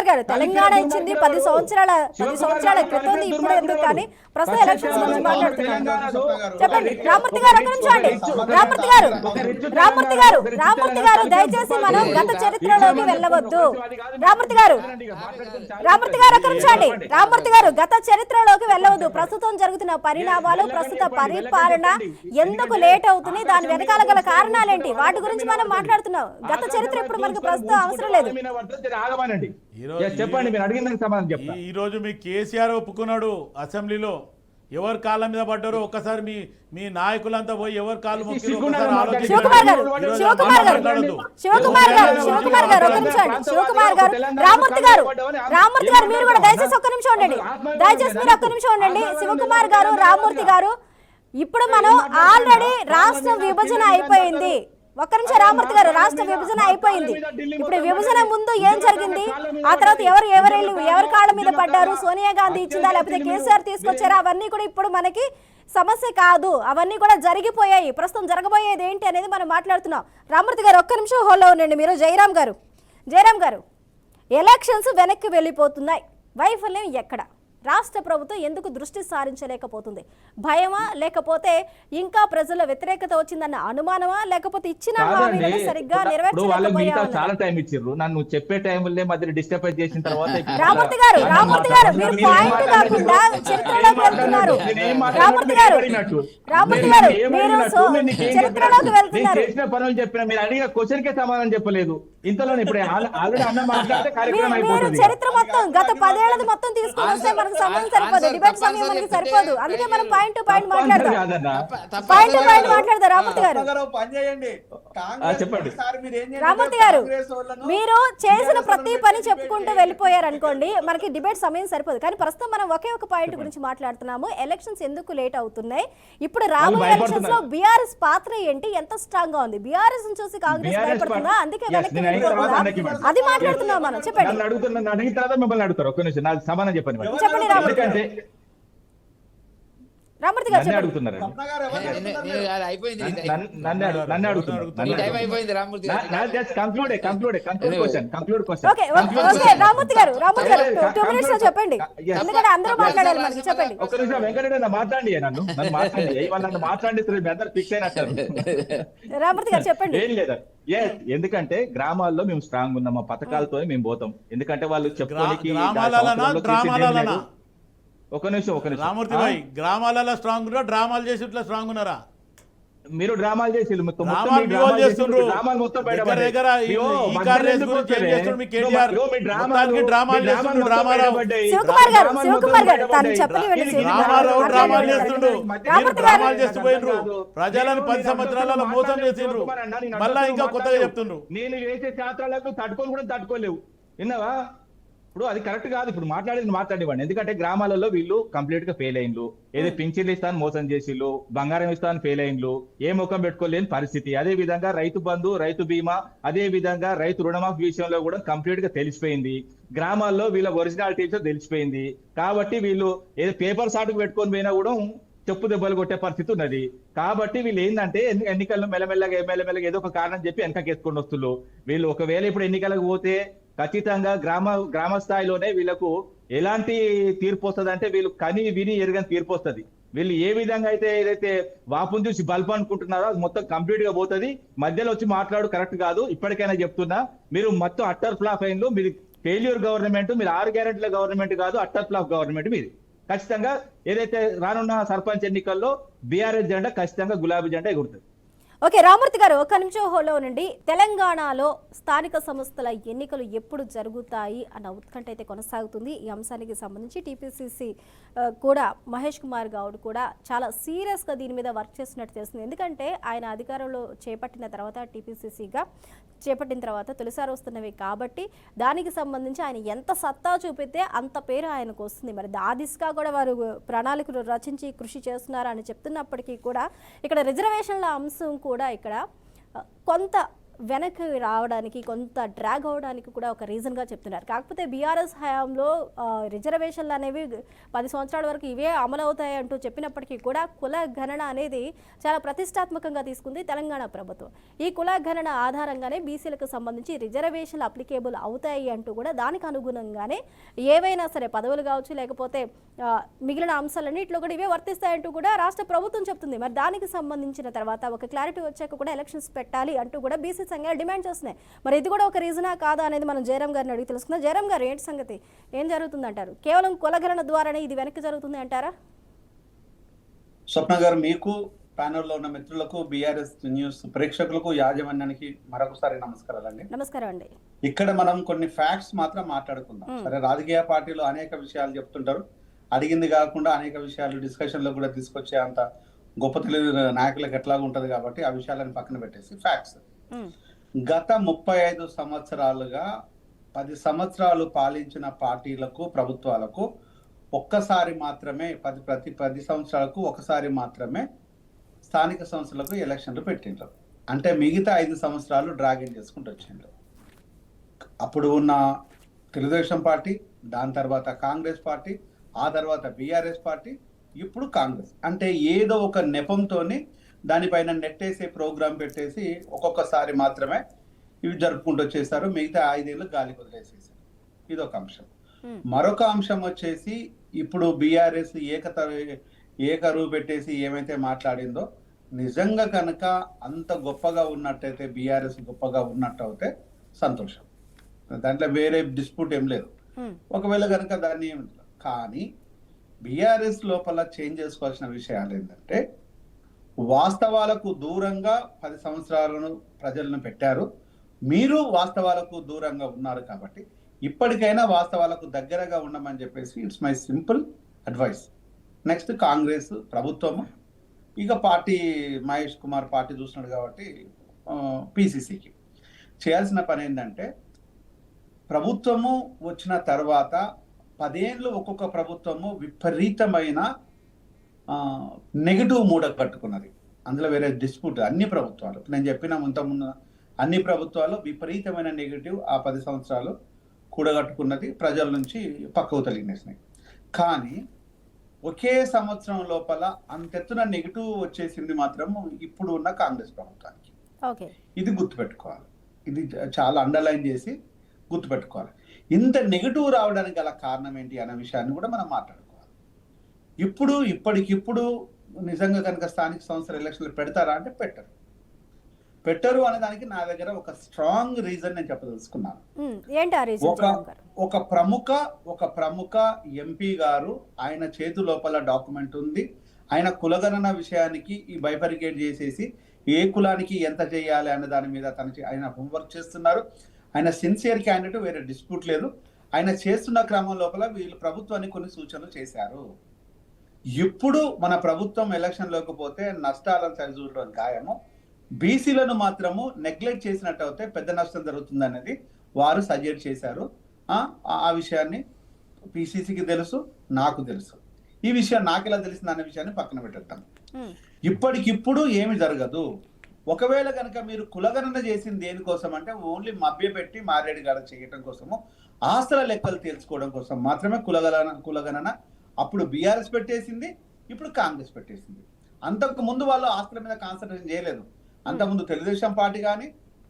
గారు తెలంగాణ ఇచ్చింది 10 సంవత్సరాల క్రితం ఉంది, ఇప్పుడు ఎందుకు కానీ ప్రస్తుతం ఎలక్షన్స్ గురించి మాట్లాడుతున్నారు. చెప్పండి రామూర్తి గారు, ఒక నిమిషం అండి. రామూర్తి గారు దయచేసి మనం గత చరిత్రలోకి వెళ్ళవద్దు. రామూర్తి గారు ఒక నిమిషం అండి. రామూర్తి గారు గత చరిత్రలోకి వెళ్ళవద్దు. ప్రస్తుతం జరుగుతున్న పరిణామాలు, ప్రస్తుత పరిపాలన ఎందుకు లేట్ అవుతుంది, దాని వెనకాల గల కారణాలేంటి, వాటి గురించి మనం మాట్లాడుతున్నాం. గత చరిత్ర ఇప్పుడు మనకు ప్రస్తుతం అవసరం లేదు. ఆగమానండి, చెప్పండి, మీరు అడిగిన దానికి సమాధానం చెప్తా. ఈ రోజు మీ కేసీఆర్ ఒప్పుకున్నాడు అసెంబ్లీలో. ఎవరు కాళ్ళ మీద పడ్డారో ఒక్కసారి మీ నాయకులంతా పోయి ఎవరు కాళ్ళు మొక్కిరో ఒకసారి ఆలోచించండి. శివకుమార్ గారు ఒక నిమిషం అండి. శివకుమార్ గారు, రామూర్తి గారు మీరు కూడా దయచేసి ఒక్క నిమిషం ఉండండి. శివకుమార్ గారు, రామూర్తి గారు, ఇప్పుడు మనం ఆల్రెడీ రాష్ట్ర విభజన అయిపోయింది. ఒక్క నిమిషం రామూర్తి గారు, రాష్ట్ర విభజన అయిపోయింది. ఇప్పుడు విభజన ముందు ఏం జరిగింది, ఆ తర్వాత ఎవరి కాళ్ళ మీద పడ్డారు, సోనియా గాంధీ ఇచ్చిందా లేకపోతే కేసీఆర్ తీసుకొచ్చారా, అవన్నీ కూడా ఇప్పుడు మనకి సమస్య కాదు. అవన్నీ కూడా జరిగిపోయాయి. ప్రస్తుతం జరగబోయేది ఏంటి అనేది మనం మాట్లాడుతున్నాం. రామూర్తి గారు ఒక్క నిమిషం హోల్లో ఉండండి. మీరు జయరాం గారు ఎలక్షన్స్ వెనక్కి వెళ్ళిపోతున్నాయి. వైఫల్యం ఎక్కడ? రాష్ట్ర ప్రభుత్వం ఎందుకు దృష్టి సారించలేకపోతుంది? భయమా, లేకపోతే ఇంకా ప్రజల వ్యతిరేకత వచ్చిందన్న అనుమానమా, లేకపోతే ఇచ్చిన హామీలను సరిగ్గా నెరవేర్చలేకపోయారా? చాలా టైం ఇచ్చిర్రు, నన్ను చెప్పే టైంలో మధ్య డిస్టర్బ్ చేసిన తర్వాత రామూర్తి గారు మీరు పాయింట్ కాకుండా చరిత్రలోకి వెళ్తున్నారు. రామూర్తి గారు మీరు చరిత్రలోకి వెళ్తున్నారు. చేసిన పనులు చెప్పిన, మీరు అడిగిన క్వశ్చన్ కే సమాధానం చెప్పలేదు. ఇంతలో ఇప్పుడు ఆల్రెడీ అన్న మాట్లాడితే కార్యక్రమం అయిపోతుంది. చరిత్ర మొత్తం గత 10 ఏళ్ళది మొత్తం తీసుకుని వస్తే మనకు సమయం సరిపోదు, డిబేట్ సమయం మనకి సరిపోదు. అందుకే మనం పాయింట్ టు పాయింట్ మాట్లాడదాం. రామూర్తి గారు చెప్పండి. రామూర్తి గారు మీరు చేసిన ప్రతి పని చెప్పుకుంటూ వెళ్ళిపోయారు అనుకోండి, మనకి డిబేట్ సమయం సరిపోదు. కానీ ప్రస్తుతం మనం ఒకే ఒక పాయింట్ గురించి మాట్లాడుతున్నాము. ఎలక్షన్స్ ఎందుకు లేట్ అవుతున్నాయి, ఇప్పుడు రాబోయే ఎలక్షన్స్ లో బీఆర్ఎస్ పాత్ర ఏంటి, ఎంత స్ట్రాంగ్ గా ఉంది, బీఆర్ఎస్ చూసి కాంగ్రెస్ భయపడుతుందా, అందుకే అది మాట్లాడుతున్నాం మనం. చెప్పండి. అడిగిన తర్వాత మిమ్మల్ని అడుగుతారు. ఒక్క నిమిషం నాకు సమాధానం చెప్పండి. రామూర్తి గారు నన్ను అడుగుతున్నారు, నన్ను అడుగుతున్నారు. రామూర్తి గారు 2 minutes లో చెప్పండి, ఎందుకంటే అందరూ మాట్లాడాలి మనకి. చెప్పండి. ఒక నిమిషం వెంకటరెడ్డి మాట్లాడి, నన్ను మాట్లాడిస్తారు, మీ అందరు ఫిక్స్ అయినట్టారు. రామూర్తి గారు చెప్పండి. ఏం లేదా, ఎందుకంటే గ్రామాల్లో మేము స్ట్రాంగ్ ఉన్నాం, మా పథకాలతో మేము పోతాం. ఎందుకంటే వాళ్ళు చెప్పుకోనికి ఒక నిమిషం రామూర్తి భాయ్, గ్రామాలలో స్ట్రాంగ్ ఉన్నారా, డ్రామాలు చేసి ఇట్లా స్ట్రాంగ్ ఉన్నారా? మీరు డ్రామాలు చేసి డ్రామాలు చేస్తుండ్రు. చేసిపోయిండ్రు, ప్రజలను 10 సంవత్సరాలలో మోసం చేసిండ్రు, మళ్ళా ఇంకా కొత్తగా చెప్తుండ్రు. నేను చేసే శాస్త్రాలకు తట్టుకొని కూడా తట్టుకోలేవు, విన్నావా? ఇప్పుడు అది కరెక్ట్ కాదు. ఇప్పుడు మాట్లాడివ్వండి. ఎందుకంటే గ్రామాలలో వీళ్ళు కంప్లీట్ గా ఫెయిల్ అయిండ్రు. ఏదో పింఛన్లు ఇస్తాను మోసం చేసిళ్ళు, బంగారం ఇస్తాను ఫెయిల్ అయిండ్రు, ఏ ముఖం పెట్టుకోలేని పరిస్థితి. అదే విధంగా రైతు బంధు, రైతు బీమా, అదే విధంగా రైతు రుణమాఫీ విషయంలో కూడా కంప్లీట్ గా తెలిసిపోయింది. గ్రామాల్లో వీళ్ళ ఒరిజినాలిటీస్ తెలిసిపోయింది. కాబట్టి వీళ్ళు ఏదో పేపర్ సాటుకు పెట్టుకొని పోయినా కూడా చెప్పు దెబ్బలు కొట్టే పరిస్థితి ఉన్నది. కాబట్టి వీళ్ళు ఏంటంటే ఎన్నికల్లో మెల్లమెల్లగా ఏదో ఒక కారణం చెప్పి వెనకకేసుకొని వస్తున్నారు. వీళ్ళు ఒకవేళ ఇప్పుడు ఎన్నికలకు పోతే ఖచ్చితంగా గ్రామ స్థాయిలోనే వీళ్ళకు ఎలాంటి తీర్పు వస్తుంది అంటే, వీళ్ళు కని విని ఎరగని తీర్పు వస్తుంది. వీళ్ళు ఏ విధంగా అయితే ఏదైతే వాపును చూసి బల్బ్ అనుకుంటున్నారో అది మొత్తం కంప్లీట్ గా పోతుంది. మధ్యలో వచ్చి మాట్లాడు కరెక్ట్ కాదు. ఇప్పటికైనా చెప్తున్నా, మీరు మొత్తం అట్టర్ ఫ్లాప్ అయిందో, మీరు ఫెయిల్యూర్ గవర్నమెంట్, మీరు 6 గ్యారెంటీల గవర్నమెంట్ కాదు, అట్టర్ ఫ్లాప్ గవర్నమెంట్ మీది. ఖచ్చితంగా ఏదైతే రానున్న సర్పంచ్ ఎన్నికల్లో బీఆర్ఎస్ జెండా ఖచ్చితంగా గులాబీ జెండా ఎగురుతుంది. ఓకే రామూర్తి గారు, ఒక నిమిషం హోలో నుండి తెలంగాణలో స్థానిక సంస్థల ఎన్నికలు ఎప్పుడు జరుగుతాయి అన్న ఉత్కంఠ అయితే కొనసాగుతుంది. ఈ అంశానికి సంబంధించి టీపీసీసీ కూడా మహేష్ కుమార్ గౌడ్ కూడా చాలా సీరియస్గా దీని మీద వర్క్ చేస్తున్నట్టు తెలుస్తుంది. ఎందుకంటే ఆయన అధికారంలో చేపట్టిన తర్వాత టీపీసీసీగా చేపట్టిన తర్వాత తొలిసారి వస్తున్నవి కాబట్టి దానికి సంబంధించి ఆయన ఎంత సత్తా చూపితే అంత పేరు ఆయనకు వస్తుంది. మరి ఆ దిశగా కూడా వారు ప్రణాళికలు రచించి కృషి చేస్తున్నారు అని చెప్తున్నప్పటికీ కూడా ఇక్కడ రిజర్వేషన్ల అంశం కూడా ఇక్కడ కొంత వెనక్కి రావడానికి, కొంత డ్రాగ్ అవడానికి కూడా ఒక రీజన్గా చెప్తున్నారు. కాకపోతే బీఆర్ఎస్ హయాంలో రిజర్వేషన్లు అనేవి 10 సంవత్సరాల వరకు ఇవే అమలు అవుతాయి అంటూ చెప్పినప్పటికీ కూడా కుల గణన అనేది చాలా ప్రతిష్టాత్మకంగా తీసుకుంది తెలంగాణ ప్రభుత్వం. ఈ కుల గణన ఆధారంగానే బీసీలకు సంబంధించి రిజర్వేషన్లు అప్లికేబుల్ అవుతాయి అంటూ కూడా దానికి అనుగుణంగానే ఏవైనా సరే పదవులు కావచ్చు, లేకపోతే మిగిలిన అంశాలన్నింటిలో కూడా ఇవే వర్తిస్తాయంటూ కూడా రాష్ట్ర ప్రభుత్వం చెప్తుంది. మరి దానికి సంబంధించిన తర్వాత ఒక క్లారిటీ వచ్చాక కూడా ఎలక్షన్స్ పెట్టాలి అంటూ కూడా బీసీ సంఘాలు డిమాండ్ చేస్తున్నాయి. మరి ఇది కూడా ఒక రీజనా కాదా అనేది మనం జయరాం గారిని అడిగి తెలుసుకుందాం. జయరాం గారు, ఏంటి సంగతి, ఏం జరుగుతుంది అంటారు? కేవలం కులగణన ద్వారానే ఇది వెనక్కి జరుగుతుంది అంటారా? స్వప్న గారు, మీకు ప్యానెల్లో ఉన్న మిత్రులకు, బీఆర్ఎస్ న్యూస్ ప్రేక్షకులకు, యాజమాన్యానికి మరొకసారి నమస్కారాలండి. నమస్కారం అండి. ఇక్కడ మనం కొన్ని ఫ్యాక్ట్స్ మాత్రం మాట్లాడుకుందాం. సరే, రాజకీయ పార్టీలు అనేక విషయాలు చెప్తుంటారు, అడిగింది కాకుండా అనేక విషయాలు డిస్కషన్ లో కూడా తీసుకొచ్చే అంత గొప్ప తెలుగు నాయకులకు ఎట్లాగా ఉంటది కాబట్టి ఆ విషయాలను పక్కన పెట్టేసి ఫ్యాక్ట్స్. గత 35 సంవత్సరాలుగా 10 సంవత్సరాలు పాలించిన పార్టీలకు, ప్రభుత్వాలకు ఒక్కసారి మాత్రమే ప్రతి 10 సంవత్సరాలకు ఒకసారి మాత్రమే స్థానిక సంస్థలకు ఎలక్షన్లు పెట్టిండ్రు. అంటే మిగతా 5 సంవత్సరాలు డ్రాగన్ చేసుకుంటూ వచ్చిండ్రు. అప్పుడు ఉన్న తెలుగుదేశం పార్టీ, దాని తర్వాత కాంగ్రెస్ పార్టీ, ఆ తర్వాత బీఆర్ఎస్ పార్టీ, ఇప్పుడు కాంగ్రెస్. అంటే ఏదో ఒక నెపంతోని దానిపైన నెట్టేసే ప్రోగ్రాం పెట్టేసి ఒక్కొక్కసారి మాత్రమే ఇవి జరుపుకుంటూ వచ్చేసారు. మిగతా 5 ఏళ్ళు గాలి వదిలేసేసారు. ఇదొక అంశం. మరొక అంశం వచ్చేసి ఇప్పుడు బీఆర్ఎస్ ఏకరువు పెట్టేసి ఏమైతే మాట్లాడిందో, నిజంగా కనుక అంత గొప్పగా ఉన్నట్టయితే, బీఆర్ఎస్ గొప్పగా ఉన్నట్టు అయితే సంతోషం, దాంట్లో వేరే డిస్ప్యూట్ ఏం లేదు. ఒకవేళ కనుక దాన్ని కానీ బీఆర్ఎస్ లోపల చేంజ్ చేసుకోవాల్సిన విషయాలు ఏంటంటే, వాస్తవాలకు దూరంగా 10 సంవత్సరాలను ప్రజలను పెట్టారు. మీరు వాస్తవాలకు దూరంగా ఉన్నారు కాబట్టి ఇప్పటికైనా వాస్తవాలకు దగ్గరగా ఉండమని చెప్పేసి it's my simple advice. Next Congress ప్రభుత్వము, ఇక పార్టీ మహేష్ కుమార్ పార్టీ చూస్తున్నాడు కాబట్టి పిసిసికి చేయాల్సిన పని ఏంటంటే, ప్రభుత్వము వచ్చిన తర్వాత 10 ఏళ్ళు ఒక్కొక్క ప్రభుత్వము విపరీతమైన నెగిటివ్ మూడ కట్టుకున్నది. అందులో వేరే డిస్ప్యూట్. అన్ని ప్రభుత్వాలు, నేను చెప్పిన ముందు అన్ని ప్రభుత్వాలు విపరీతమైన నెగిటివ్ ఆ 10 సంవత్సరాలు కూడగట్టుకున్నది, ప్రజల నుంచి పక్కకు తొలగినేసినాయి. కానీ ఒకే సంవత్సరం లోపల అంతెత్తున నెగిటివ్ వచ్చేసింది మాత్రం ఇప్పుడు ఉన్న కాంగ్రెస్ ప్రభుత్వానికి. ఇది గుర్తుపెట్టుకోవాలి, ఇది చాలా అండర్లైన్ చేసి గుర్తుపెట్టుకోవాలి. ఇంత నెగిటివ్ రావడానికి గల కారణం ఏంటి అనే విషయాన్ని కూడా మనం మాట్లాడుకోవాలి. ఇప్పటికిప్పుడు నిజంగా కనుక స్థానిక సంస్థల ఎలక్షన్లు పెడతారా అంటే పెట్టరు అనే దానికి నా దగ్గర ఒక స్ట్రాంగ్ రీజన్ నేను చెప్పదలుచుకున్నాను. ఒక ప్రముఖ ఎంపీ గారు, ఆయన చేతి లోపల డాక్యుమెంట్ ఉంది. ఆయన కులగణన విషయానికి ఈ బైఫరికేట్ చేసేసి ఏ కులానికి ఎంత చేయాలి అనే దాని మీద ఆయన హోంవర్క్ చేస్తున్నారు. ఆయన సిన్సియర్ క్యాండిడేట్, వేరే డిస్ప్యూట్ లేదు. ఆయన చేస్తున్న క్రమం లోపల వీళ్ళు ప్రభుత్వానికి కొన్ని సూచనలు చేశారు. ఇప్పుడు మన ప్రభుత్వం ఎలక్షన్లోకి పోతే నష్టాలను సరిచూడడం ఖాయము. బీసీలను మాత్రము నెగ్లెక్ట్ చేసినట్టు అయితే పెద్ద నష్టం జరుగుతుంది అనేది వారు సజెస్ట్ చేశారు. ఆ విషయాన్ని పిసిసికి తెలుసు, నాకు తెలుసు. ఈ విషయం నాకెలా తెలిసింది అనే విషయాన్ని పక్కన పెట్టేద్దాం. ఇప్పటికిప్పుడు ఏమి జరగదు. ఒకవేళ కనుక మీరు కులగణన చేసింది దేనికోసం అంటే ఓన్లీ మభ్యపెట్టి మారేడు గారు చేయటం కోసము, ఆస్తుల లెక్కలు తెలుసుకోవడం కోసం మాత్రమే కులగణన అప్పుడు బీఆర్ఎస్ పెట్టేసింది, ఇప్పుడు కాంగ్రెస్ పెట్టేసింది. అంతకు ముందు వాళ్ళు ఆస్తుల మీద కాన్సన్ట్రేషన్ చేయలేదు. అంతకుముందు తెలుగుదేశం పార్టీ కానీ,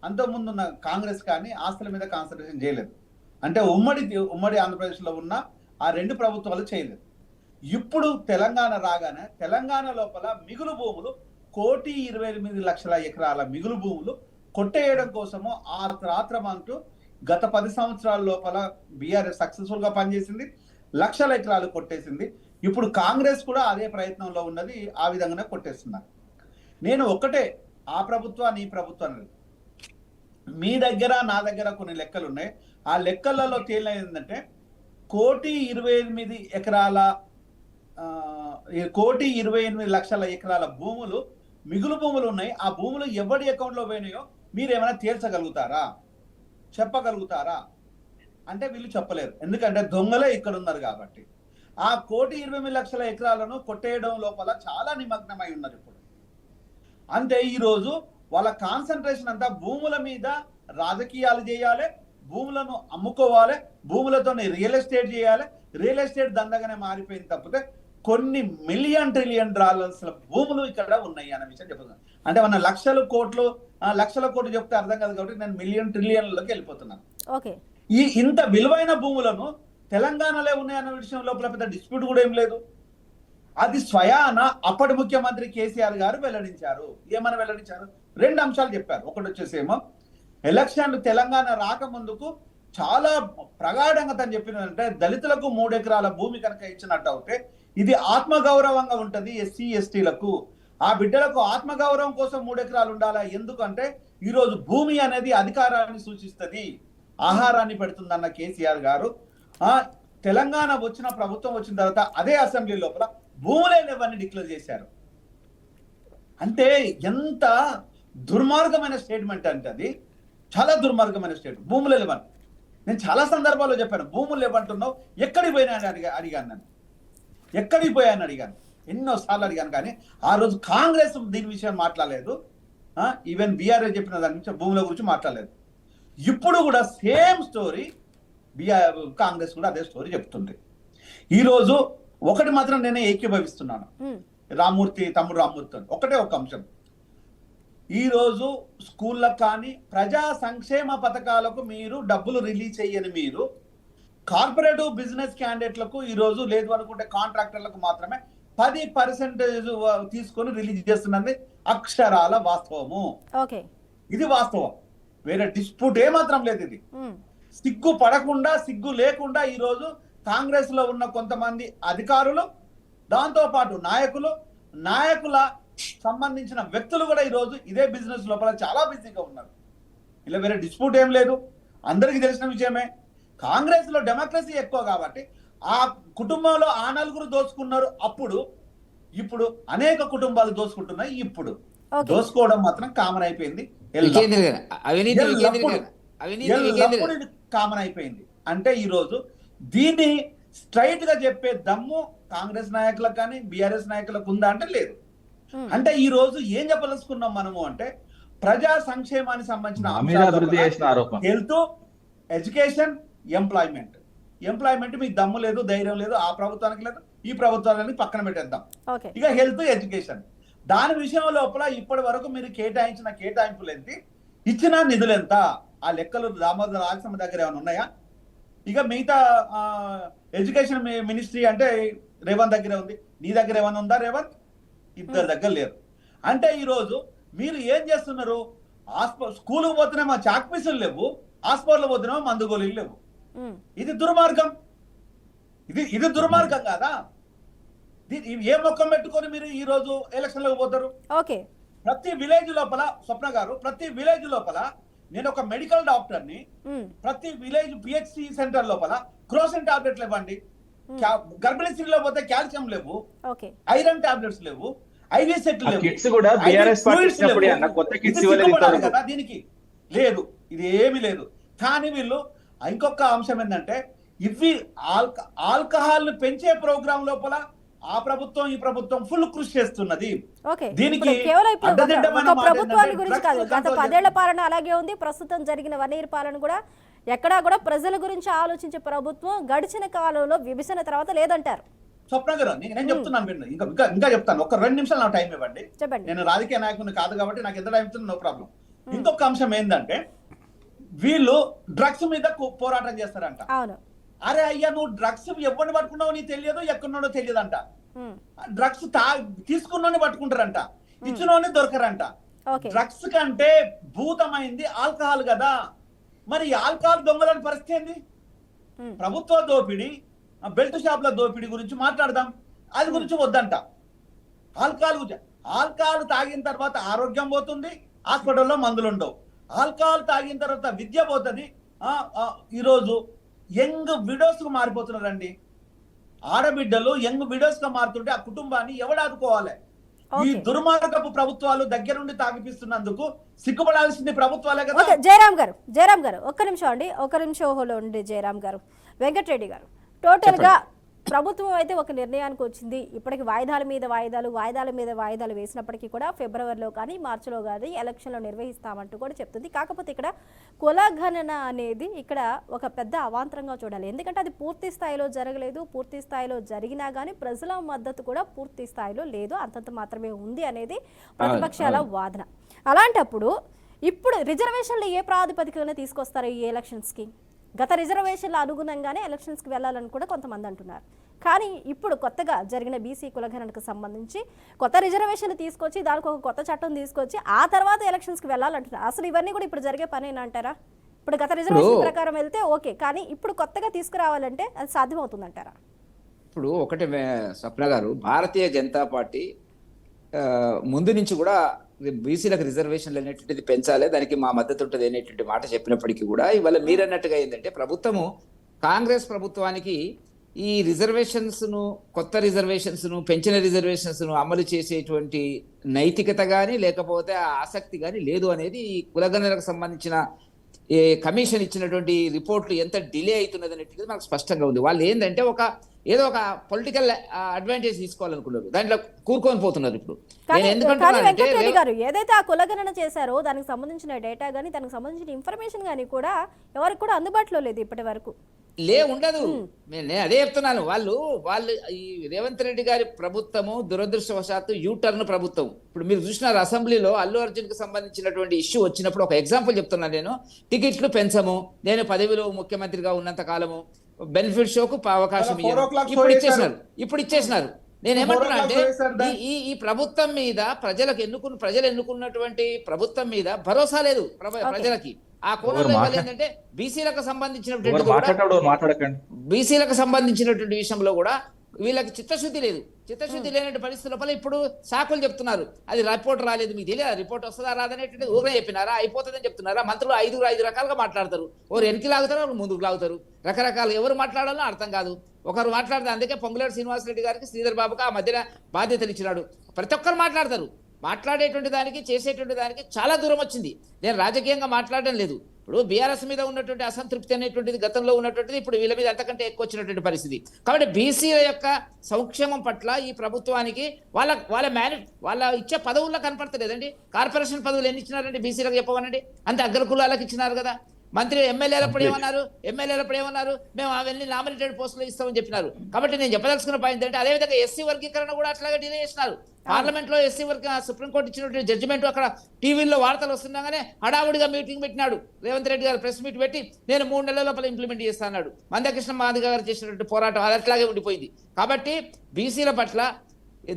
అంతకుముందు ఉన్న కాంగ్రెస్ కానీ ఆస్తుల మీద కాన్సన్ట్రేషన్ చేయలేదు. అంటే ఉమ్మడి ఆంధ్రప్రదేశ్లో ఉన్న ఆ 2 ప్రభుత్వాలు చేయలేదు. ఇప్పుడు తెలంగాణ రాగానే తెలంగాణ లోపల మిగులు భూములు 1,28,00,000 ఎకరాల మిగులు భూములు కొట్టేయడం కోసము ఆత్రమంటూ గత 10 సంవత్సరాల లోపల బీఆర్ఎస్ సక్సెస్ఫుల్ గా పనిచేసింది. 1,00,000 ఎకరాలు కొట్టేసింది. ఇప్పుడు కాంగ్రెస్ కూడా అదే ప్రయత్నంలో ఉన్నది, ఆ విధంగానే కొట్టేస్తున్నారు. నేను ఒకటే ఆ ప్రభుత్వాన్ని ఈ ప్రభుత్వాన్ని మీ దగ్గర నా దగ్గర కొన్ని లెక్కలు ఉన్నాయి. ఆ లెక్కలలో తేలినది ఏంటంటే 1,28,000,000 ఎకరాల భూములు మిగులు భూములు ఉన్నాయి. ఆ భూములు ఎవరి అకౌంట్లో పోయినాయో మీరు ఏమైనా తేల్చగలుగుతారా, చెప్పగలుగుతారా అంటే వీళ్ళు చెప్పలేరు. ఎందుకంటే దొంగలే ఇక్కడ ఉన్నారు కాబట్టి. ఆ 1,20,00,000 ఎకరాలను కొట్టేయడం లోపల చాలా నిమగ్నమై ఉన్నారు ఇప్పుడు. అంటే ఈరోజు వాళ్ళ కాన్సన్ట్రేషన్ అంతా భూముల మీద రాజకీయాలు చేయాలి, భూములను అమ్ముకోవాలి, భూములతో రియల్ ఎస్టేట్ చేయాలి. రియల్ ఎస్టేట్ దందగానే మారిపోయింది తప్పితే కొన్ని $1,000,000,000,000 భూములు ఇక్కడ ఉన్నాయి అన్న విషయం చెప్తున్నాను. అంటే మన లక్షల కోట్లు చెప్తే అర్థం కాదు కాబట్టి నేను $1,000,000,000,000,000 వెళ్ళిపోతున్నాను. ఓకే, ఇంత విలువైన భూములను తెలంగాణలో ఉన్నాయన్న విషయం లోపల పెద్ద డిస్ప్యూట్ కూడా ఏం లేదు. అది స్వయాన అప్పటి ముఖ్యమంత్రి కేసీఆర్ గారు వెల్లడించారు. ఏమని వెల్లడించారు? 2 అంశాలు చెప్పారు. ఒకటి వచ్చేసేమో ఎలక్షన్లు తెలంగాణ రాకముందుకు చాలా ప్రగాఢంగా తను చెప్పినంటే దళితులకు 3 ఎకరాల భూమి కనుక ఇచ్చినట్టు అవుతే ఇది ఆత్మగౌరవంగా ఉంటుంది ఎస్సీ ఎస్టీలకు. ఆ బిడ్డలకు ఆత్మగౌరవం కోసం 3 ఎకరాలు ఉండాలా. ఎందుకంటే ఈరోజు భూమి అనేది అధికారాన్ని సూచిస్తుంది, ఆహారాన్ని పెడుతుందన్న కేసీఆర్ గారు తెలంగాణ ప్రభుత్వం వచ్చిన తర్వాత అదే అసెంబ్లీ లోపల భూములే లేవని డిక్లేర్ చేశారు. అంటే ఎంత దుర్మార్గమైన స్టేట్మెంట్ అంటే అది చాలా దుర్మార్గమైన స్టేట్మెంట్. భూములే లేవని నేను చాలా సందర్భాల్లో చెప్పాను. భూములు లేవంటున్నావు, ఎక్కడికి పోయినాయని అడిగాను. నేను ఎక్కడికి పోయాను అడిగాను, ఎన్నోసార్లు అడిగాను. కానీ ఆ రోజు కాంగ్రెస్ దీని విషయం మాట్లాడలేదు. ఈవెన్ బీఆర్ఎస్ చెప్పిన దాని గురించి భూముల గురించి మాట్లాడలేదు. ఇప్పుడు కూడా సేమ్ స్టోరీ కాంగ్రెస్ కూడా అదే స్టోరీ చెప్తుంది. ఈరోజు ఒకటి మాత్రం నేనే ఏకీభవిస్తున్నాను తమ్ముడు రామ్మూర్తి. ఒకటే ఒక అంశం, ఈరోజు స్కూళ్ళకు కానీ ప్రజా సంక్షేమ పథకాలకు మీరు డబ్బులు రిలీజ్ చేయని మీరు కార్పొరేటివ్ బిజినెస్ క్యాండిడేట్లకు ఈరోజు లేదు అనుకుంటే కాంట్రాక్టర్లకు మాత్రమే 10% తీసుకొని రిలీజ్ చేస్తున్నది అక్షరాల వాస్తవము. ఇది వాస్తవం, వేరే డిస్ప్యూట్ ఏమాత్రం లేదు. ఇది సిగ్గు పడకుండా సిగ్గు లేకుండా ఈరోజు కాంగ్రెస్ లో ఉన్న కొంతమంది అధికారులు, దాంతో పాటు నాయకుల సంబంధించిన వ్యక్తులు కూడా ఈరోజు ఇదే బిజినెస్ లోపల చాలా బిజీగా ఉన్నారు. ఇలా వేరే డిస్ప్యూట్ ఏం లేదు, అందరికీ తెలిసిన విషయమే. కాంగ్రెస్ లో డెమోక్రసీ ఎక్కువ కాబట్టి ఆ కుటుంబంలో ఆ 4 దోచుకున్నారు అప్పుడు, ఇప్పుడు అనేక కుటుంబాలు దోచుకుంటున్నాయి. ఇప్పుడు దోచుకోవడం మాత్రం కామన్ అయిపోయింది, కామన్ అయిపోయింది. అంటే ఈరోజు దీన్ని స్ట్రైట్ గా చెప్పే దమ్ము కాంగ్రెస్ నాయకులకు కానీ బీఆర్ఎస్ నాయకులకు ఉందా అంటే లేదు. అంటే ఈ రోజు ఏం చెప్పదలుచుకున్నాం మనము అంటే ప్రజా సంక్షేమానికి సంబంధించిన హెల్త్, ఎడ్యుకేషన్, ఎంప్లాయ్మెంట్ మీకు దమ్ము లేదు, ధైర్యం లేదు, ఆ ప్రభుత్వానికి లేదు, ఈ ప్రభుత్వాలని పక్కన పెట్టేద్దాం. ఇక హెల్త్, ఎడ్యుకేషన్ దాని విషయం లోపల ఇప్పటి వరకు మీరు కేటాయించిన కేటాయింపులు ఎంత, ఇచ్చిన నిధులు ఎంత, ఆ లెక్కలు దామోదర రాజసమ్మ దగ్గర ఏమైనా ఉన్నాయా? ఇక మిగతా ఎడ్యుకేషన్ మినిస్ట్రీ అంటే రేవంత్ దగ్గరే ఉంది, నీ దగ్గర ఏమైనా ఉందా రేవంత్? ఇద్దరు దగ్గర లేరు. అంటే ఈరోజు మీరు ఏం చేస్తున్నారు? స్కూల్కి పోతున్నామో చాక్ పీసులు లేవు, హాస్పిటల్ పోతున్నామో మందు గోళీలు లేవు. ఇది దుర్మార్గం. ఇది దుర్మార్గం కాదా? ఏ మొక్కం పెట్టుకొని మీరు ఈ రోజు ఎలక్షన్లకు పోతారు? ప్రతి విలేజ్ లోపల స్వప్న గారు, ప్రతి విలేజ్ లోపల నేను ఒక మెడికల్ డాక్టర్ని, ప్రతి విలేజ్ పిహెచ్సి సెంటర్ లోపల క్రోసిన్ టాబ్లెట్లు ఇవ్వండి, గర్భిణీ స్త్రీలో పోతే కాల్షియం లేవు, ఐరన్ టాబ్లెట్స్ లేవు, ఐవీ సెట్లు లేవు, కదా దీనికి లేదు, ఇది ఏమి లేదు. కానీ వీళ్ళు ఇంకొక అంశం ఏంటంటే ఇవి ఆల్కహాల్ పెంచే ప్రోగ్రామ్ లోపల ఆ ప్రభుత్వం ఈ ప్రభుత్వం ఫుల్ కృషి చేస్తున్నది. దీనికి ప్రభుత్వాన్ని గురించి కాదు, గత 10 ఏళ్ల పాలన అలాగే ఉంది, ప్రస్తుతం జరిగిన 1 year పాలన కూడా ఎక్కడా కూడా ప్రజల గురించి ఆలోచించే ప్రభుత్వం గడిచిన కాలంలో విభజన తర్వాత లేదంటారు. స్వప్న గారు నేను చెప్తున్నాను, ఇంకా చెప్తాను, ఒక 2 నిమిషాలు నాకు టైం ఇవ్వండి. నేను రాజకీయ నాయకుని కాదు కాబట్టి నాకు ఎంత టైం ఇస్తుంది, నో ప్రాబ్లం. ఇంకొక అంశం ఏంటంటే వీళ్ళు డ్రగ్స్ మీద పోరాటం చేస్తారంట. అరే అయ్యా, నువ్వు డ్రగ్స్ ఎవరిని పట్టుకున్నావు నీకు తెలియదు, ఎక్కడున్నాడో తెలియదంట. డ్రగ్స్ తీసుకున్నోని పట్టుకుంటారంట, ఇచ్చినోని దొరకరంట. డ్రగ్స్ కంటే భూతమైంది ఆల్కహాల్ కదా. మరి ఆల్కహాల్ దొంగలని పరిస్థితి ఏంది? ప్రభుత్వ దోపిడీ, బెల్ట్ షాప్ల దోపిడీ గురించి మాట్లాడదాం, అది గురించి వద్దంట. ఆల్కహాల్ ఆల్కహాల్ తాగిన తర్వాత ఆరోగ్యం పోతుంది, హాస్పిటల్లో మందులు ఉండవు. ఆల్కహాల్ తాగిన తర్వాత విద్య పోతుంది. ఈరోజు యంగ్ విడోస్కు మారిపోతున్నారండి. ఆడబిడ్డలు యంగ్ విడోస్గా మారుతుంటే ఆ కుటుంబాన్ని ఎవడు ఆదుకోవాలి? ఈ దుర్మార్గపు ప్రభుత్వాలు దగ్గరుండి తాగిపిస్తున్నందుకు సిగ్గుపడాల్సింది ప్రభుత్వాలే కదా. జయరాం గారు ఒక్క నిమిషం అండి, ఒక్క నిమిషం హోలో ఉండి జయరాం గారు. వెంకటరెడ్డి గారు, టోటల్ గా ప్రభుత్వం అయితే ఒక నిర్ణయానికి వచ్చింది. ఇప్పటికి వాయిదాల మీద వాయిదాలు వేసినప్పటికీ కూడా ఫిబ్రవరిలో కానీ మార్చిలో కానీ ఎలక్షన్లు నిర్వహిస్తామంటూ కూడా చెప్తుంది. కాకపోతే ఇక్కడ కులగణన అనేది ఇక్కడ ఒక పెద్ద అవాంతరంగా చూడాలి. ఎందుకంటే అది పూర్తి స్థాయిలో జరగలేదు. పూర్తి స్థాయిలో జరిగినా కానీ ప్రజల మద్దతు కూడా పూర్తి స్థాయిలో లేదు, అంతంత మాత్రమే ఉంది అనేది ప్రతిపక్షాల వాదన. అలాంటప్పుడు ఇప్పుడు రిజర్వేషన్లు ఏ ప్రాతిపదికన తీసుకొస్తారు ఈ ఎలక్షన్స్కి? గత రిజర్వేషన్ల అనుగుణంగానే ఎలక్షన్స్కి వెళ్ళాలని కూడా కొంతమంది అంటున్నారు. కానీ ఇప్పుడు కొత్తగా జరిగిన బీసీ కులగణనకు సంబంధించి కొత్త రిజర్వేషన్లు తీసుకొచ్చి దానికి ఒక కొత్త చట్టం తీసుకొచ్చి ఆ తర్వాత ఎలక్షన్స్కి వెళ్ళాలంటున్నారు. అసలు ఇవన్నీ కూడా ఇప్పుడు జరిగే పనేనా అంటారా? ఇప్పుడు గత రిజర్వేషన్ ప్రకారం వెళ్తే ఓకే, కానీ ఇప్పుడు కొత్తగా తీసుకురావాలంటే అది సాధ్యమవుతుందంటారా? ఇప్పుడు ఒకటి స్వప్న గారు, భారతీయ జనతా పార్టీ ముందు నుంచి కూడా బీసీలకు రిజర్వేషన్లు అనేటువంటిది పెంచాలి, దానికి మా మద్దతు ఉంటుంది అనేటువంటి మాట చెప్పినప్పటికీ కూడా ఇవాళ మీరన్నట్టుగా ఏంటంటే ప్రభుత్వము, కాంగ్రెస్ ప్రభుత్వానికి ఈ కొత్త రిజర్వేషన్స్ ను పెంచిన రిజర్వేషన్స్ ను అమలు చేసేటువంటి నైతికత కానీ లేకపోతే ఆసక్తి కానీ లేదు అనేది ఈ కులగణనకు సంబంధించిన ఈ కమిషన్ ఇచ్చినటువంటి రిపోర్ట్లు ఎంత డిలే అవుతున్నది అనేటువంటిది మనకు స్పష్టంగా ఉంది. వాళ్ళు ఏంటంటే ఏదో ఒక పొలిటికల్ అడ్వాంటేజ్ తీసుకోవాలనుకున్నారు, దాంట్లో కూరుకొని పోతున్నారు. ఇప్పుడు వెంకటరెడ్డి గారు ఏదైతే ఆ కులగణన చేశారో దానికి సంబంధించిన డేటా గానీ దానికి సంబంధించిన ఇన్ఫర్మేషన్ గానీ కూడా ఎవరికి కూడా అందుబాటులో లేదు ఇప్పటి వరకు. ఉండదు. నేను అదే చెప్తున్నాను. వాళ్ళు ఈ రేవంత్ రెడ్డి గారి ప్రభుత్వము దురదృష్టవశాత్తు యూటర్న్ ప్రభుత్వం. ఇప్పుడు మీరు చూసినారు అసెంబ్లీలో అల్లు అర్జున్ కి సంబంధించినటువంటి ఇష్యూ వచ్చినప్పుడు ఒక ఎగ్జాంపుల్ చెప్తున్నాను నేను. టికెట్లు పెంచము, నేను పదవిలో ముఖ్యమంత్రిగా ఉన్నంత కాలము బెనిఫిట్ షోకు అవకాశం ఇప్పుడు ఇచ్చేసినారు. నేనేమంటున్నా అంటే ఈ ప్రభుత్వం మీద ప్రజలు ఎన్నుకున్నటువంటి ప్రభుత్వం మీద భరోసా లేదు ప్రజలకి. ఆ కోణంలో ఏంటంటే బీసీలకు సంబంధించినటువంటి విషయంలో కూడా వీళ్ళకి చిత్తశుద్ధి లేదు. చిత్తశుద్ధి లేనటువంటి పరిస్థితి లోపల ఇప్పుడు సాకులు చెప్తున్నారు. అది రిపోర్ట్ రాలేదు, మీకు తెలియదు రిపోర్ట్ వస్తుందా రాదనేటువంటి ఊరే చెప్పినారా, అయిపోతుందని చెప్తున్నారా? మంత్రులు ఐదు రకాలుగా మాట్లాడతారు. ఒకరు వెనక్కి లాగుతారు, ఒకరు ముందుకు లాగుతారు. రకరకాలు ఎవరు మాట్లాడాలో అర్థం కాదు. ఒకరు మాట్లాడితే అందుకే పొంగులేటి శ్రీనివాసరెడ్డి గారికి శ్రీధర్ బాబుకి ఆ మధ్యన బాధ్యతలు ఇచ్చినాడు. ప్రతి ఒక్కరు మాట్లాడతారు. మాట్లాడేటువంటి దానికి చేసేటువంటి దానికి చాలా దూరం వచ్చింది. నేను రాజకీయంగా మాట్లాడడం లేదు. ఇప్పుడు బీఆర్ఎస్ మీద ఉన్నటువంటి అసంతృప్తి అనేటువంటిది గతంలో ఉన్నటువంటిది ఇప్పుడు వీళ్ళ మీద అంతకంటే ఎక్కువ వచ్చినటువంటి పరిస్థితి. కాబట్టి బీసీల యొక్క సంక్షేమం పట్ల ఈ ప్రభుత్వానికి వాళ్ళ ఇచ్చే పదవుల్లో కనపడతలేదండి. కార్పొరేషన్ పదవులు ఎన్ని ఇచ్చినారండి బీసీలకు చెప్పమనండి? అంతే అగ్రకులాలకు ఇచ్చినారు కదా. మంత్రి ఎమ్మెల్యేలప్పుడు ఏమన్నారు, మేము అవన్నీ నామినేటెడ్ పోస్టులు ఇస్తామని చెప్పినారు. కాబట్టి నేను చెప్పదలుచుకున్న పాయింట్ ఏంటంటే అదేవిధంగా ఎస్సీ వర్గీకరణ కూడా అట్లాగే డిలే చేసినారు. పార్లమెంట్ లో ఎస్సీ వర్గ సుప్రీంకోర్టు ఇచ్చినటువంటి జడ్జిమెంట్ అక్కడ టీవీలో వార్తలు వస్తుండగానే హడావుడిగా మీటింగ్ పెట్టినాడు రేవంత్ రెడ్డి గారు. ప్రెస్ మీట్ పెట్టి నేను 3 నెలల లోపల ఇంప్లిమెంట్ చేస్తా అన్నాడు. మందకృష్ణ మాదిగ గారు చేసినటువంటి పోరాటం అది అట్లాగే ఉండిపోయింది. కాబట్టి బీసీల పట్ల,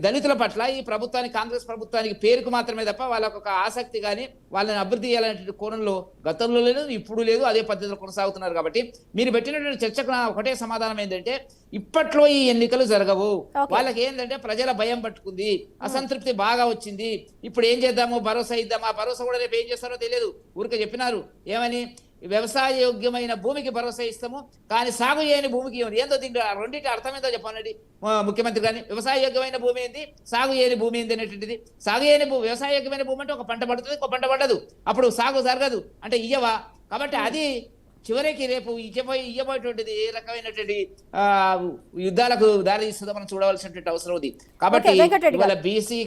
దళితుల పట్ల ఈ ప్రభుత్వానికి, కాంగ్రెస్ ప్రభుత్వానికి పేరుకు మాత్రమే తప్ప వాళ్ళకు ఒక ఆసక్తి కానీ వాళ్ళని అభివృద్ధి చేయాలనే కోణంలో గతంలో లేదు, ఇప్పుడు లేదు, అదే పద్ధతిలో కొనసాగుతున్నారు. కాబట్టి మీరు పెట్టినటువంటి చర్చకు ఒకటే సమాధానం ఏంటంటే ఇప్పట్లో ఈ ఎన్నికలు జరగవు. వాళ్ళకి ఏంటంటే ప్రజల భయం పట్టుకుంది, అసంతృప్తి బాగా వచ్చింది. ఇప్పుడు ఏం చేద్దాము, భరోసా ఇద్దాము. ఆ భరోసా కూడా రేపు ఏం చేస్తారో తెలియదు. ఊరికే చెప్పినారు ఏమని, వ్యవసాయ యోగ్యమైన భూమికి భరోసా ఇస్తాము కానీ సాగు చేయని భూమికి ఏందో దీంట్లో రెండింటి అర్థం ఏందో చెప్పండి ముఖ్యమంత్రి గాని. వ్యవసాయ యోగ్యమైన భూమి ఏంది, సాగు చేయని భూమి ఏంది అనేటువంటిది. సాగు చేయని వ్యవసాయ యోగ్యమైన భూమి అంటే ఒక పంట పడుతుంది, ఒక పంట పడదు, అప్పుడు సాగు జరగదు అంటే ఇయ్యవా. కాబట్టి అది చివరికి రేపు ఇయ్యబోయేటువంటిది ఏ రకమైనటువంటి యుద్ధాలకు దారి తీస్తుందో మనం చూడవలసినటువంటి అవసరం ఉంది. కాబట్టి ఇవాళ బీసీ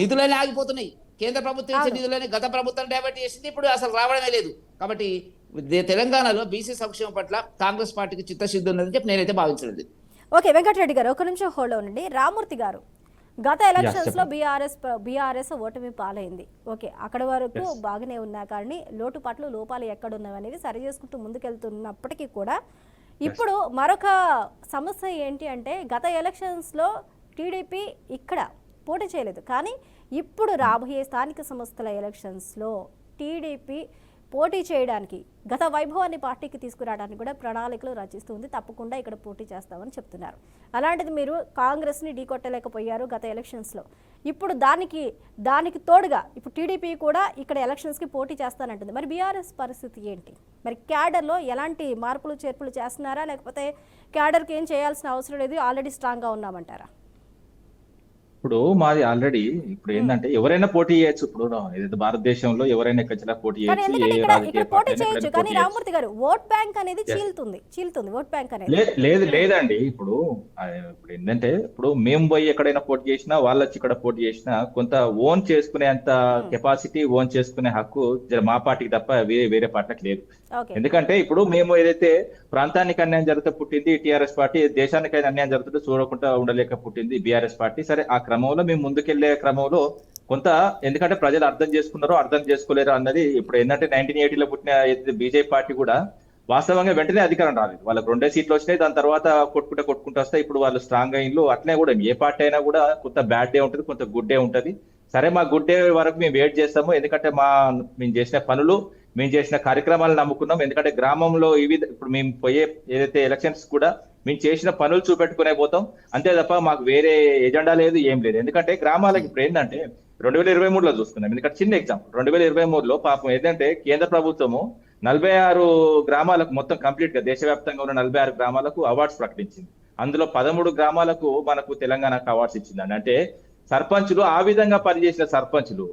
నిధులనే ఆగిపోతున్నాయి. కేంద్ర ప్రభుత్వం ఇచ్చే నిధులని గత ప్రభుత్వం డైవర్ట్ చేసింది, ఇప్పుడు అసలు రావడమే లేదు. కాబట్టి తెలంగాణలో బీసీ సంక్షేమం పట్ల కాంగ్రెస్ పార్టీకి చిత్తశుద్ధి ఉన్నదని చెప్పి నేనైతే భావించలేదు. ఓకే వెంకటరెడ్డి గారు, ఒక నిమిషం హోల్డ్ ఉండండి. రామూర్తి గారు, గత ఎలక్షన్స్ లో బీఆర్ఎస్ ఓటమి పాలైంది. ఓకే, అక్కడ వరకు బాగానే ఉన్నా కానీ లోపాలు ఎక్కడున్నాయి అనేది సరి చేసుకుంటూ ముందుకెళ్తున్నప్పటికీ కూడా ఇప్పుడు మరొక సమస్య ఏంటి అంటే గత ఎలక్షన్స్ లో టీడీపీ ఇక్కడ పోటీ చేయలేదు, కానీ ఇప్పుడు రాబోయే స్థానిక సంస్థల ఎలక్షన్స్లో టీడీపీ పోటీ చేయడానికి గత వైభవాన్ని పార్టీకి తీసుకురావడానికి కూడా ప్రణాళికలు రచిస్తుంది. తప్పకుండా ఇక్కడ పోటీ చేస్తామని చెప్తున్నారు. అలాంటిది మీరు కాంగ్రెస్ని ఢీకొట్టలేకపోయారు గత ఎలక్షన్స్లో. ఇప్పుడు దానికి తోడుగా ఇప్పుడు టీడీపీ కూడా ఇక్కడ ఎలక్షన్స్కి పోటీ చేస్తానంటుంది. మరి బీఆర్ఎస్ పరిస్థితి ఏంటి? మరి క్యాడర్లో ఎలాంటి మార్పులు చేర్పులు చేస్తున్నారా, లేకపోతే క్యాడర్కి ఏం చేయాల్సిన అవసరం లేదు, ఆల్రెడీ స్ట్రాంగ్గా ఉన్నామంటారా? ఇప్పుడు మాది ఆల్రెడీ ఇప్పుడు ఏంటంటే ఎవరైనా పోటీ చేయొచ్చు. ఇప్పుడు ఏదైతే భారతదేశంలో ఎవరైనా ఎక్కడ పోటీ కానీ చేయొచ్చు, ఎందుకంటే ఏ ఇక్కడ రాజకీయ పోటీ పార్టీ అయినా చేయొచ్చు, ఎక్కడైనా కానీ పోటీ చేయొచ్చు. రామమూర్తి గారు ఓట్ బ్యాంక్ అనేది చీలుతుంది ఓట్ బ్యాంక్ అనేది. లేదండి. ఇప్పుడు ఇప్పుడు ఏంటంటే ఇప్పుడు మేము పోయి ఎక్కడైనా పోటీ చేసినా వాళ్ళు వచ్చి ఇక్కడ పోటీ చేసినా కొంత ఓన్ చేసుకునే అంత కెపాసిటీ, ఓన్ చేసుకునే హక్కు మా పార్టీకి తప్ప వేరే పార్టీకి లేదు. ఓకే, ఎందుకంటే ఇప్పుడు మేము ఏదైతే ప్రాంతానికి అన్యాయం జరుగుతూ పుట్టింది టీఆర్ఎస్ పార్టీ, దేశానికైనా అన్యాయం జరుగుతుంటే చూడకుండా ఉండలేక పుట్టింది బీఆర్ఎస్ పార్టీ. సరే, ఆ క్రమంలో మేము ముందుకెళ్లే క్రమంలో కొంత ఎందుకంటే ప్రజలు అర్థం చేసుకున్నారో అర్థం చేసుకోలేరు అన్నది ఇప్పుడు ఏంటంటే 1980లో పుట్టిన బీజేపీ పార్టీ కూడా వాస్తవంగా వెంటనే అధికారం రాలేదు. వాళ్ళకి 2 సీట్లు వచ్చినాయి, దాని తర్వాత కొట్టుకుంటూ వస్తాయి. ఇప్పుడు వాళ్ళు స్ట్రాంగ్ అయిన్లు. అట్లే కూడా ఏ పార్టీ అయినా కూడా కొంత బ్యాడ్ డే ఉంటుంది, కొంత గుడ్ డే ఉంటుంది. సరే, మా గుడ్ డే వరకు మేము వెయిట్ చేస్తాము. ఎందుకంటే మేము చేసిన పనులు, మేము చేసిన కార్యక్రమాలు నమ్ముకున్నాం. ఎందుకంటే గ్రామంలో ఇప్పుడు మేము పోయే ఏదైతే ఎలక్షన్స్ కూడా మేము చేసిన పనులు చూపెట్టుకునే పోతాం అంతే తప్ప మాకు వేరే ఎజెండా లేదు, ఏం లేదు. ఎందుకంటే గ్రామాలకు ఇప్పుడు ఏంటంటే 2023లో చూస్తున్నాం. ఎందుకంటే చిన్న ఎగ్జాంపుల్, 2023లో పాపం ఏంటంటే కేంద్ర ప్రభుత్వము 46 గ్రామాలకు మొత్తం కంప్లీట్ గా దేశవ్యాప్తంగా ఉన్న 46 గ్రామాలకు అవార్డ్స్ ప్రకటించింది. అందులో 13 గ్రామాలకు మనకు తెలంగాణకు అవార్డ్స్ ఇచ్చిందండి. అంటే సర్పంచులు ఆ విధంగా పనిచేసిన సర్పంచులు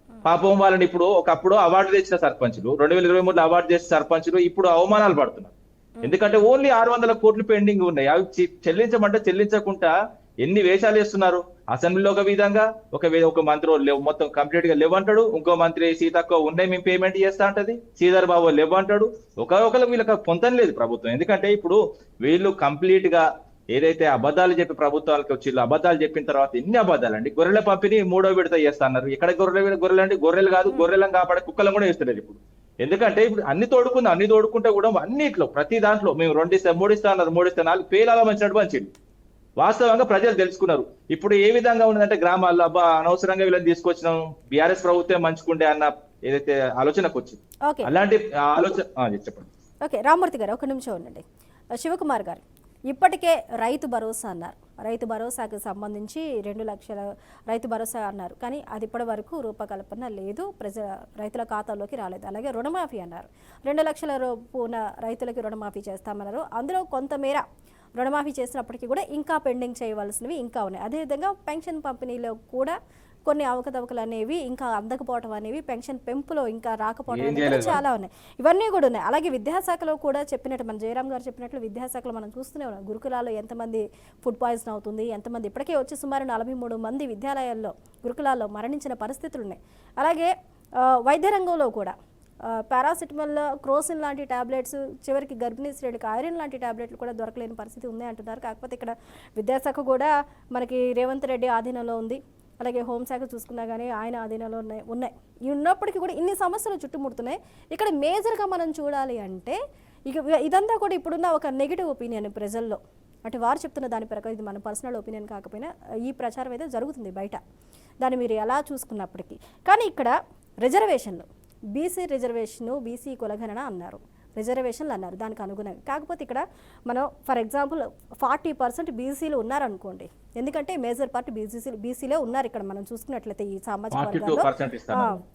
పాపం వాళ్ళని ఇప్పుడు ఒకప్పుడు అవార్డు తెచ్చిన సర్పంచులు 2023లో అవార్డు చేసిన సర్పంచులు ఇప్పుడు అవమానాలు పడుతున్నారు. ఎందుకంటే ఓన్లీ 600 కోట్లు పెండింగ్ ఉన్నాయి. అవి చెల్లించమంటే చెల్లించకుండా ఎన్ని వేషాలు వేస్తున్నారు. అసెంబ్లీలో ఒక విధంగా ఒక మంత్రి మొత్తం కంప్లీట్ గా లేవంటాడు, ఇంకో మంత్రి సీతక్క ఉన్నాయి మేము పేమెంట్ చేస్తా అంటది, శ్రీధర్ బాబు లేవంటాడు. ఒకరు వీళ్ళకి పొంతం లేదు ప్రభుత్వం. ఎందుకంటే ఇప్పుడు వీళ్ళు కంప్లీట్ గా ఏదైతే అబద్ధాలు చెప్పి ప్రభుత్వాలకు వచ్చి అబద్ధాలు చెప్పిన తర్వాత ఎన్ని అబద్ధాలు అండి. గొర్రెల పంపిణీ 3వ విడత చేస్తా అన్నారు. ఎక్కడ గొర్రెలు అంటే గొర్రెలు కాదు, గొర్రెలను కాపాడే కుక్కలను కూడా వేస్తున్నారు ఇప్పుడు. ఎందుకంటే ఇప్పుడు అన్ని తోడుకుంటే కూడా అన్నిట్లో ప్రతి దాంట్లో మేము 2 ఇస్తాం 3 ఇస్తా అన్నారు, 3 ఇస్తే 4 పేలాల మంచినట్టు మంచిది. వాస్తవంగా ప్రజలు తెలుసుకున్నారు. ఇప్పుడు ఏ విధంగా ఉన్నదంటే గ్రామాల్లో అబ్బా అనవసరంగా వీళ్ళని తీసుకొచ్చినాం, బీఆర్ఎస్ ప్రభుత్వం మంచుకుండే అన్న ఏదైతే ఆలోచనకు వచ్చింది. అలాంటి ఆలోచన చెప్పండి. ఓకే, రామమూర్తి గారు ఒక నిమిషం ఉండండి. శివకుమార్ గారు, ఇప్పటికే రైతు భరోసా అన్నారు. రైతు భరోసాకు సంబంధించి 2 లక్షల రైతు భరోసా అన్నారు, కానీ అది ఇప్పటి వరకు రూపకల్పన లేదు, రైతుల ఖాతాలోకి రాలేదు. అలాగే రుణమాఫీ అన్నారు, 2 లక్షల రూపున రైతులకి రుణమాఫీ చేస్తామన్నారు. అందులో కొంతమేర రుణమాఫీ చేసినప్పటికీ కూడా ఇంకా పెండింగ్ చేయవలసినవి ఇంకా ఉన్నాయి. అదేవిధంగా పెన్షన్ పంపిణీలో కూడా కొన్ని అవకతవకలు అనేవి ఇంకా అందకపోవడం అనేవి, పెన్షన్ పెంపులో ఇంకా రాకపోవడం అనేవి చాలా ఉన్నాయి. ఇవన్నీ కూడా ఉన్నాయి. అలాగే విద్యాశాఖలో కూడా చెప్పినట్టు మన జయరాం గారు చెప్పినట్లు విద్యాశాఖలో మనం చూస్తూనే ఉన్నాం. గురుకులాల్లో ఎంతమంది ఫుడ్ పాయిజన్ అవుతుంది, ఎంతమంది ఇప్పటికే వచ్చి సుమారు 43 మంది విద్యాలయాల్లో గురుకులాల్లో మరణించిన పరిస్థితులు ఉన్నాయి. అలాగే వైద్య రంగంలో కూడా పారాసిటమాల్, క్రోసిన్ లాంటి టాబ్లెట్స్, చివరికి గర్భిణీ స్త్రీలకు ఐరన్ లాంటి టాబ్లెట్లు కూడా దొరకలేని పరిస్థితి ఉంది అంటున్నారు. కాకపోతే ఇక్కడ విద్యాశాఖ కూడా మనకి రేవంత్ రెడ్డి ఆధీనంలో ఉంది. అలాగే హోంశాఖ చూసుకున్నా కానీ ఆయన ఆధీనంలో ఉన్నాయి. ఉన్నప్పటికీ కూడా ఇన్ని సమస్యలు చుట్టుముడుతున్నాయి. ఇక్కడ మేజర్గా మనం చూడాలి అంటే ఇదంతా కూడా ఇప్పుడున్న ఒక నెగిటివ్ ఒపీనియన్ ప్రజల్లో. అంటే వారు చెప్తున్న దాని ప్రకారం, ఇది మన పర్సనల్ ఒపీనియన్ కాకపోయినా ఈ ప్రచారం అయితే జరుగుతుంది బయట, దాన్ని మీరు ఎలా చూసుకున్నప్పటికీ. కానీ ఇక్కడ రిజర్వేషన్లు, బీసీ రిజర్వేషను, బీసీ కులగణన అన్నారు, రిజర్వేషన్లు అన్నారు, దానికి అనుగుణంగా. కాకపోతే ఇక్కడ మనం ఫర్ ఎగ్జాంపుల్ 40% బీసీలు ఉన్నారనుకోండి. ఎందుకంటే మేజర్ పార్ట్ బీసీలే ఉన్నారు ఇక్కడ మనం చూసుకున్నట్లయితే ఈ సామాజిక వర్గాల్లో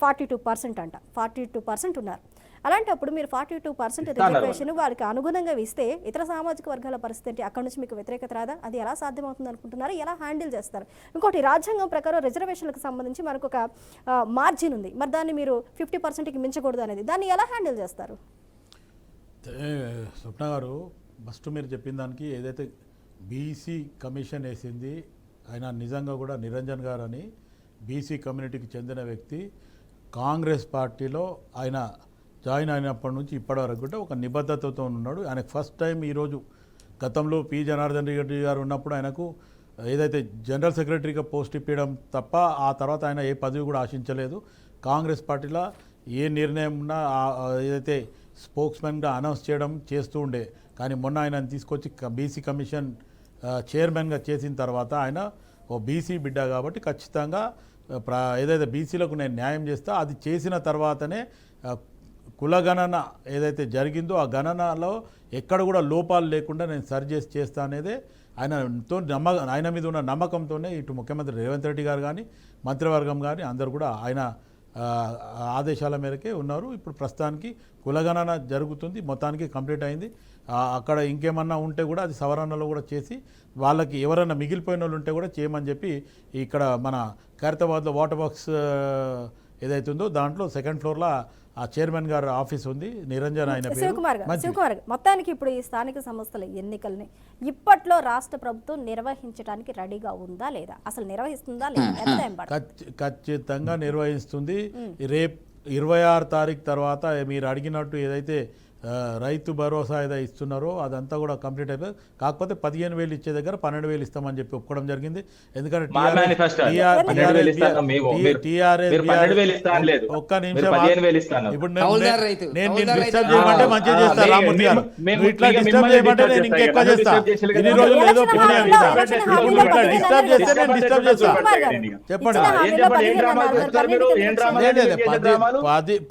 42% అంట, 42% ఉన్నారు. అలాంటప్పుడు మీరు 42% రిజర్వేషన్ వాళ్ళకి అనుగుణంగా ఇస్తే ఇతర సామాజిక వర్గాల పరిస్థితి ఏంటి? అక్కడ నుంచి మీకు వ్యతిరేకత రాదా? అది ఎలా సాధ్యమవుతుంది అనుకుంటున్నారు? ఎలా హ్యాండిల్ చేస్తారు? ఇంకోటి, రాజ్యాంగం ప్రకారం రిజర్వేషన్లకు సంబంధించి మనకు ఒక మార్జిన్ ఉంది, మరి దాన్ని మీరు 50%కి మించకూడదు అనేది, దాన్ని ఎలా హ్యాండిల్ చేస్తారు? స్వప్న గారు, ఫస్ట్ మీరు చెప్పిన దానికి ఏదైతే బీసీ కమిషన్ వేసింది, ఆయన నిజంగా కూడా నిరంజన్ గారు అని బీసీ కమ్యూనిటీకి చెందిన వ్యక్తి, కాంగ్రెస్ పార్టీలో ఆయన జాయిన్ అయినప్పటి నుంచి ఇప్పటివరకు కూడా ఒక నిబద్ధతతో ఉన్నాడు. ఆయనకు ఫస్ట్ టైం ఈరోజు, గతంలో పి జనార్దన్ రెడ్డి గారు ఉన్నప్పుడు ఆయనకు ఏదైతే జనరల్ సెక్రటరీగా పోస్ట్ ఇప్పించడం తప్ప ఆ తర్వాత ఆయన ఏ పదవి కూడా ఆశించలేదు. కాంగ్రెస్ పార్టీలో ఏ నిర్ణయం ఉన్నా ఏదైతే స్పోక్స్మెన్గా అనౌన్స్ చేయడం చేస్తూ ఉండే. కానీ మొన్న ఆయన తీసుకొచ్చి బీసీ కమిషన్ చైర్మన్గా చేసిన తర్వాత ఆయన ఓ బీసీ బిడ్డ కాబట్టి ఖచ్చితంగా ఏదైతే బీసీలకు నేను న్యాయం చేస్తా, అది చేసిన తర్వాతనే కులగణన ఏదైతే జరిగిందో ఆ గణనలో ఎక్కడ కూడా లోపాలు లేకుండా నేను సరిచేసి చేస్తా అనేదే ఆయన మీద ఉన్న నమ్మకంతోనే ఇటు ముఖ్యమంత్రి రేవంత్ రెడ్డి గారు కానీ మంత్రివర్గం కానీ అందరూ కూడా ఆయన ఆదేశాల మేరకే ఉన్నారు. ఇప్పుడు ప్రస్తుతానికి కులగణన జరుగుతుంది, మొత్తానికి కంప్లీట్ అయింది. అక్కడ ఇంకేమన్నా ఉంటే కూడా అది సవరణలో కూడా చేసి వాళ్ళకి ఎవరైనా మిగిలిపోయిన వాళ్ళు ఉంటే కూడా చేయమని చెప్పి ఇక్కడ మన ఖైరతాబాద్లో వాటర్ బాక్స్ ఏదైతే ఉందో దాంట్లో సెకండ్ ఫ్లోర్లో ఆ చైర్మన్ గారు ఆఫీస్ ఉంది, నిరంజన్ ఆయన పేరు. శివకుమార్ గారు మొత్తానికి ఇప్పుడు ఈ స్థానిక సంస్థల ఎన్నికల్ని ఇప్పట్లో రాష్ట్ర ప్రభుత్వం నిర్వహించడానికి రెడీగా ఉందా లేదా, అసలు నిర్వహిస్తుందా లేదా, ఎంత టైం పడుతుంది? ఖచ్చితంగా నిర్వహిస్తుంది. రేపు 26 తారీఖు తర్వాత మీరు అడిగినట్టు ఏదైతే రైతు భరోసా ఏదో ఇస్తున్నారో అదంతా కూడా కంప్లీట్ అయిపోయింది. కాకపోతే 15,000 ఇచ్చే దగ్గర 12,000 ఇస్తామని చెప్పి ఒప్పుకోవడం జరిగింది. ఎందుకంటే ఒక్క నిమిషం ఇప్పుడు నేను డిస్టర్బ్ చేయమంటే మంచిగా చేస్తాను రామూర్తి గారు, ఇట్లా డిస్టర్బ్ చేయమంటే నేను ఇంకా ఎక్కువ చేస్తా. ఇన్ని రోజులు ఏదో పుణ్యం అంతా ఇప్పుడు ఇట్లా డిస్టర్బ్ చేస్తే నేను డిస్టర్బ్ చేస్తా. చెప్పండి.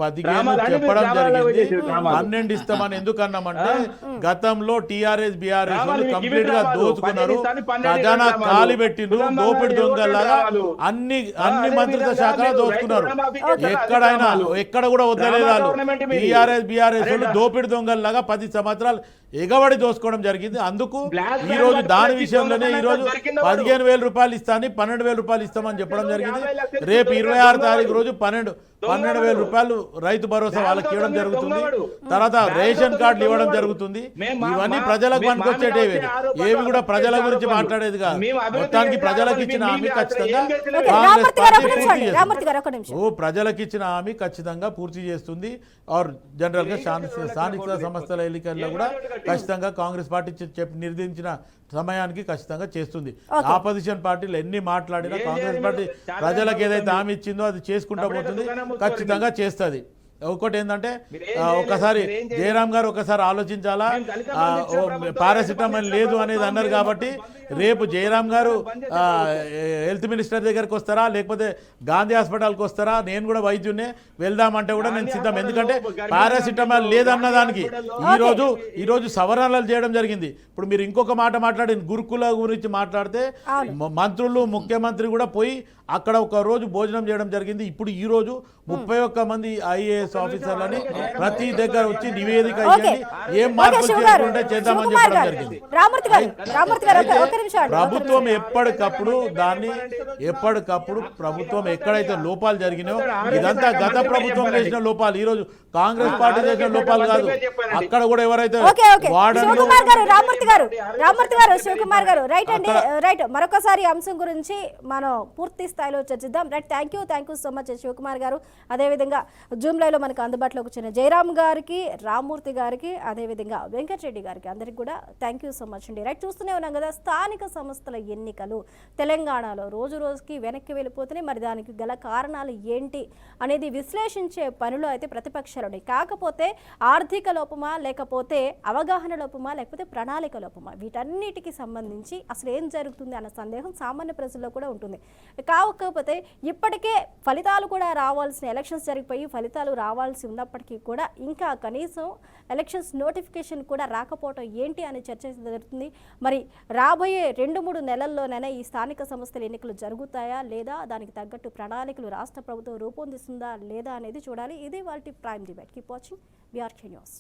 15 చెప్పడం జరిగింది, 12 ఇస్తామని ఎందుకు అన్నామంటే గతంలో టీఆర్ఎస్ బీఆర్ఎస్ కంప్లీట్ గా దోచుకున్నారు, ఖజానా ఖాళీ పెట్టిండ్రు, దోపిడి దొంగలాగా అన్ని మంత్రిత్వ శాఖలు దోచుకున్నారు. ఎక్కడ కూడా వద్దలేదు వాళ్ళు. టీఆర్ఎస్ బీఆర్ఎస్ దోపిడి దొంగలాగా 10 సంవత్సరాలు ఎగబడి దోసుకోవడం జరిగింది. అందుకు ఈ రోజు దాని విషయంలోనే ఈ రోజు 15,000 రూపాయలు ఇస్తాను, 12,000 రూపాయలు ఇస్తామని చెప్పడం జరిగింది. రేపు 26 తారీఖు రోజు 12,000 రూపాయలు రైతు భరోసా వాళ్ళకి ఇవ్వడం జరుగుతుంది. తర్వాత రేషన్ కార్డులు ఇవ్వడం జరుగుతుంది. ఇవన్నీ ప్రజలకు పనికొచ్చేటివి, ఏవి కూడా ప్రజల గురించి మాట్లాడేది కాదు. మొత్తానికి ప్రజలకు ఇచ్చిన హామీ ఖచ్చితంగా కాంగ్రెస్ పార్టీ పూర్తి చేస్తుంది. ప్రజలకు ఇచ్చిన హామీ ఖచ్చితంగా పూర్తి చేస్తుంది. ఆర్ జనరల్ గా స్థానిక సంస్థల ఎన్నికల్లో కూడా ఖచ్చితంగా కాంగ్రెస్ పార్టీ నిర్దేశించిన సమయానికి ఖచ్చితంగా చేస్తుంది. ఆపోజిషన్ పార్టీలు ఎన్ని మాట్లాడినా కాంగ్రెస్ పార్టీ ప్రజలకు ఏదైతే హామీ ఇచ్చిందో అది చేసుకుంటూ పోతుంది, ఖచ్చితంగా చేస్తుంది. ఒకటి ఏంటంటే ఒకసారి జయరాం గారు ఒకసారి ఆలోచించాలా, పారాసిటమాల్ లేదు అనేది అన్నారు కాబట్టి రేపు జయరాం గారు హెల్త్ మినిస్టర్ దగ్గరికి వస్తారా లేకపోతే గాంధీ హాస్పిటల్కి వస్తారా, నేను కూడా వైద్యున్నే వెళ్దామంటే కూడా నేను సిద్ధం. ఎందుకంటే పారాసిటమాల్ లేదన్న దానికి ఈరోజు సవరణలు చేయడం జరిగింది. ఇప్పుడు మీరు ఇంకొక మాట మాట్లాడి గురుకుల గురించి మాట్లాడితే మంత్రులు ముఖ్యమంత్రి కూడా పోయి అక్కడ ఒక రోజు భోజనం చేయడం జరిగింది. ఇప్పుడు ఈ రోజు 31 మంది ఐఏఎస్ ఆఫీసర్లని ప్రతి దగ్గర వచ్చి నివేదిక ఇవ్వండి, ఏం మార్పులు చేసుకుంటే చేద్దామని చెప్పడం జరిగింది. ప్రభుత్వం ఎప్పటికప్పుడు ప్రభుత్వం ఎక్కడైతే లోపాలు జరిగినాయో ఇదంతా గత ప్రభుత్వం చేసిన లోపాలు, ఈ రోజు కాంగ్రెస్ పార్టీ చేసిన లోపాలు కాదు. అక్కడ కూడా ఎవరైతే శివకుమార్ గారు రైట్ అండి, రైట్. మరొకసారి అంశం గురించి మనం పూర్తి స్థాయిలో చర్చిద్దాం. Right, thank you so much Shivakumar గారు. అదేవిధంగా జూమ్ లైవ్ లో మనకు అందుబాటులోకి వచ్చిన జయరామ్ గారికి, రామ్మూర్తి గారికి, అదేవిధంగా వెంకటరెడ్డి గారికి అందరికి కూడా థ్యాంక్ యూ సో మచ్ అండి. రైట్, చూస్తూనే ఉన్నాం కదా స్థానిక సంస్థల ఎన్నికలు తెలంగాణలో రోజు రోజుకి వెనక్కి వెళ్ళిపోతున్నాయి. మరి దానికి గల కారణాలు ఏంటి అనేది విశ్లేషించే పనిలో అయితే ప్రతిపక్షాలు ఉన్నాయి. కాకపోతే ఆర్థిక లోపమా, లేకపోతే అవగాహన లోపమా, లేకపోతే ప్రణాళిక లోపమా, వీటన్నిటికి సంబంధించి అసలు ఏం జరుగుతుంది అన్న సందేహం సామాన్య ప్రజల్లో కూడా ఉంటుంది. కాకపోతే ఇప్పటికే ఫలితాలు కూడా రావాల్సిన ఎలక్షన్స్ జరిగిపోయి ఫలితాలు రావాల్సి ఉన్నప్పటికీ కూడా ఇంకా కనీసం ఎలక్షన్స్ నోటిఫికేషన్ కూడా రాకపోవడం ఏంటి అనే చర్చ జరుగుతుంది. మరి రాబోయే 2-3 నెలల్లోనైనా ఈ స్థానిక సంస్థల ఎన్నికలు జరుగుతాయా లేదా, దానికి తగ్గట్టు ప్రణాళికలు రాష్ట్ర ప్రభుత్వం రూపొందిస్తుందా లేదా అనేది చూడాలి. ఇది వాళ్ళ prime debate. Keep watching BRK news.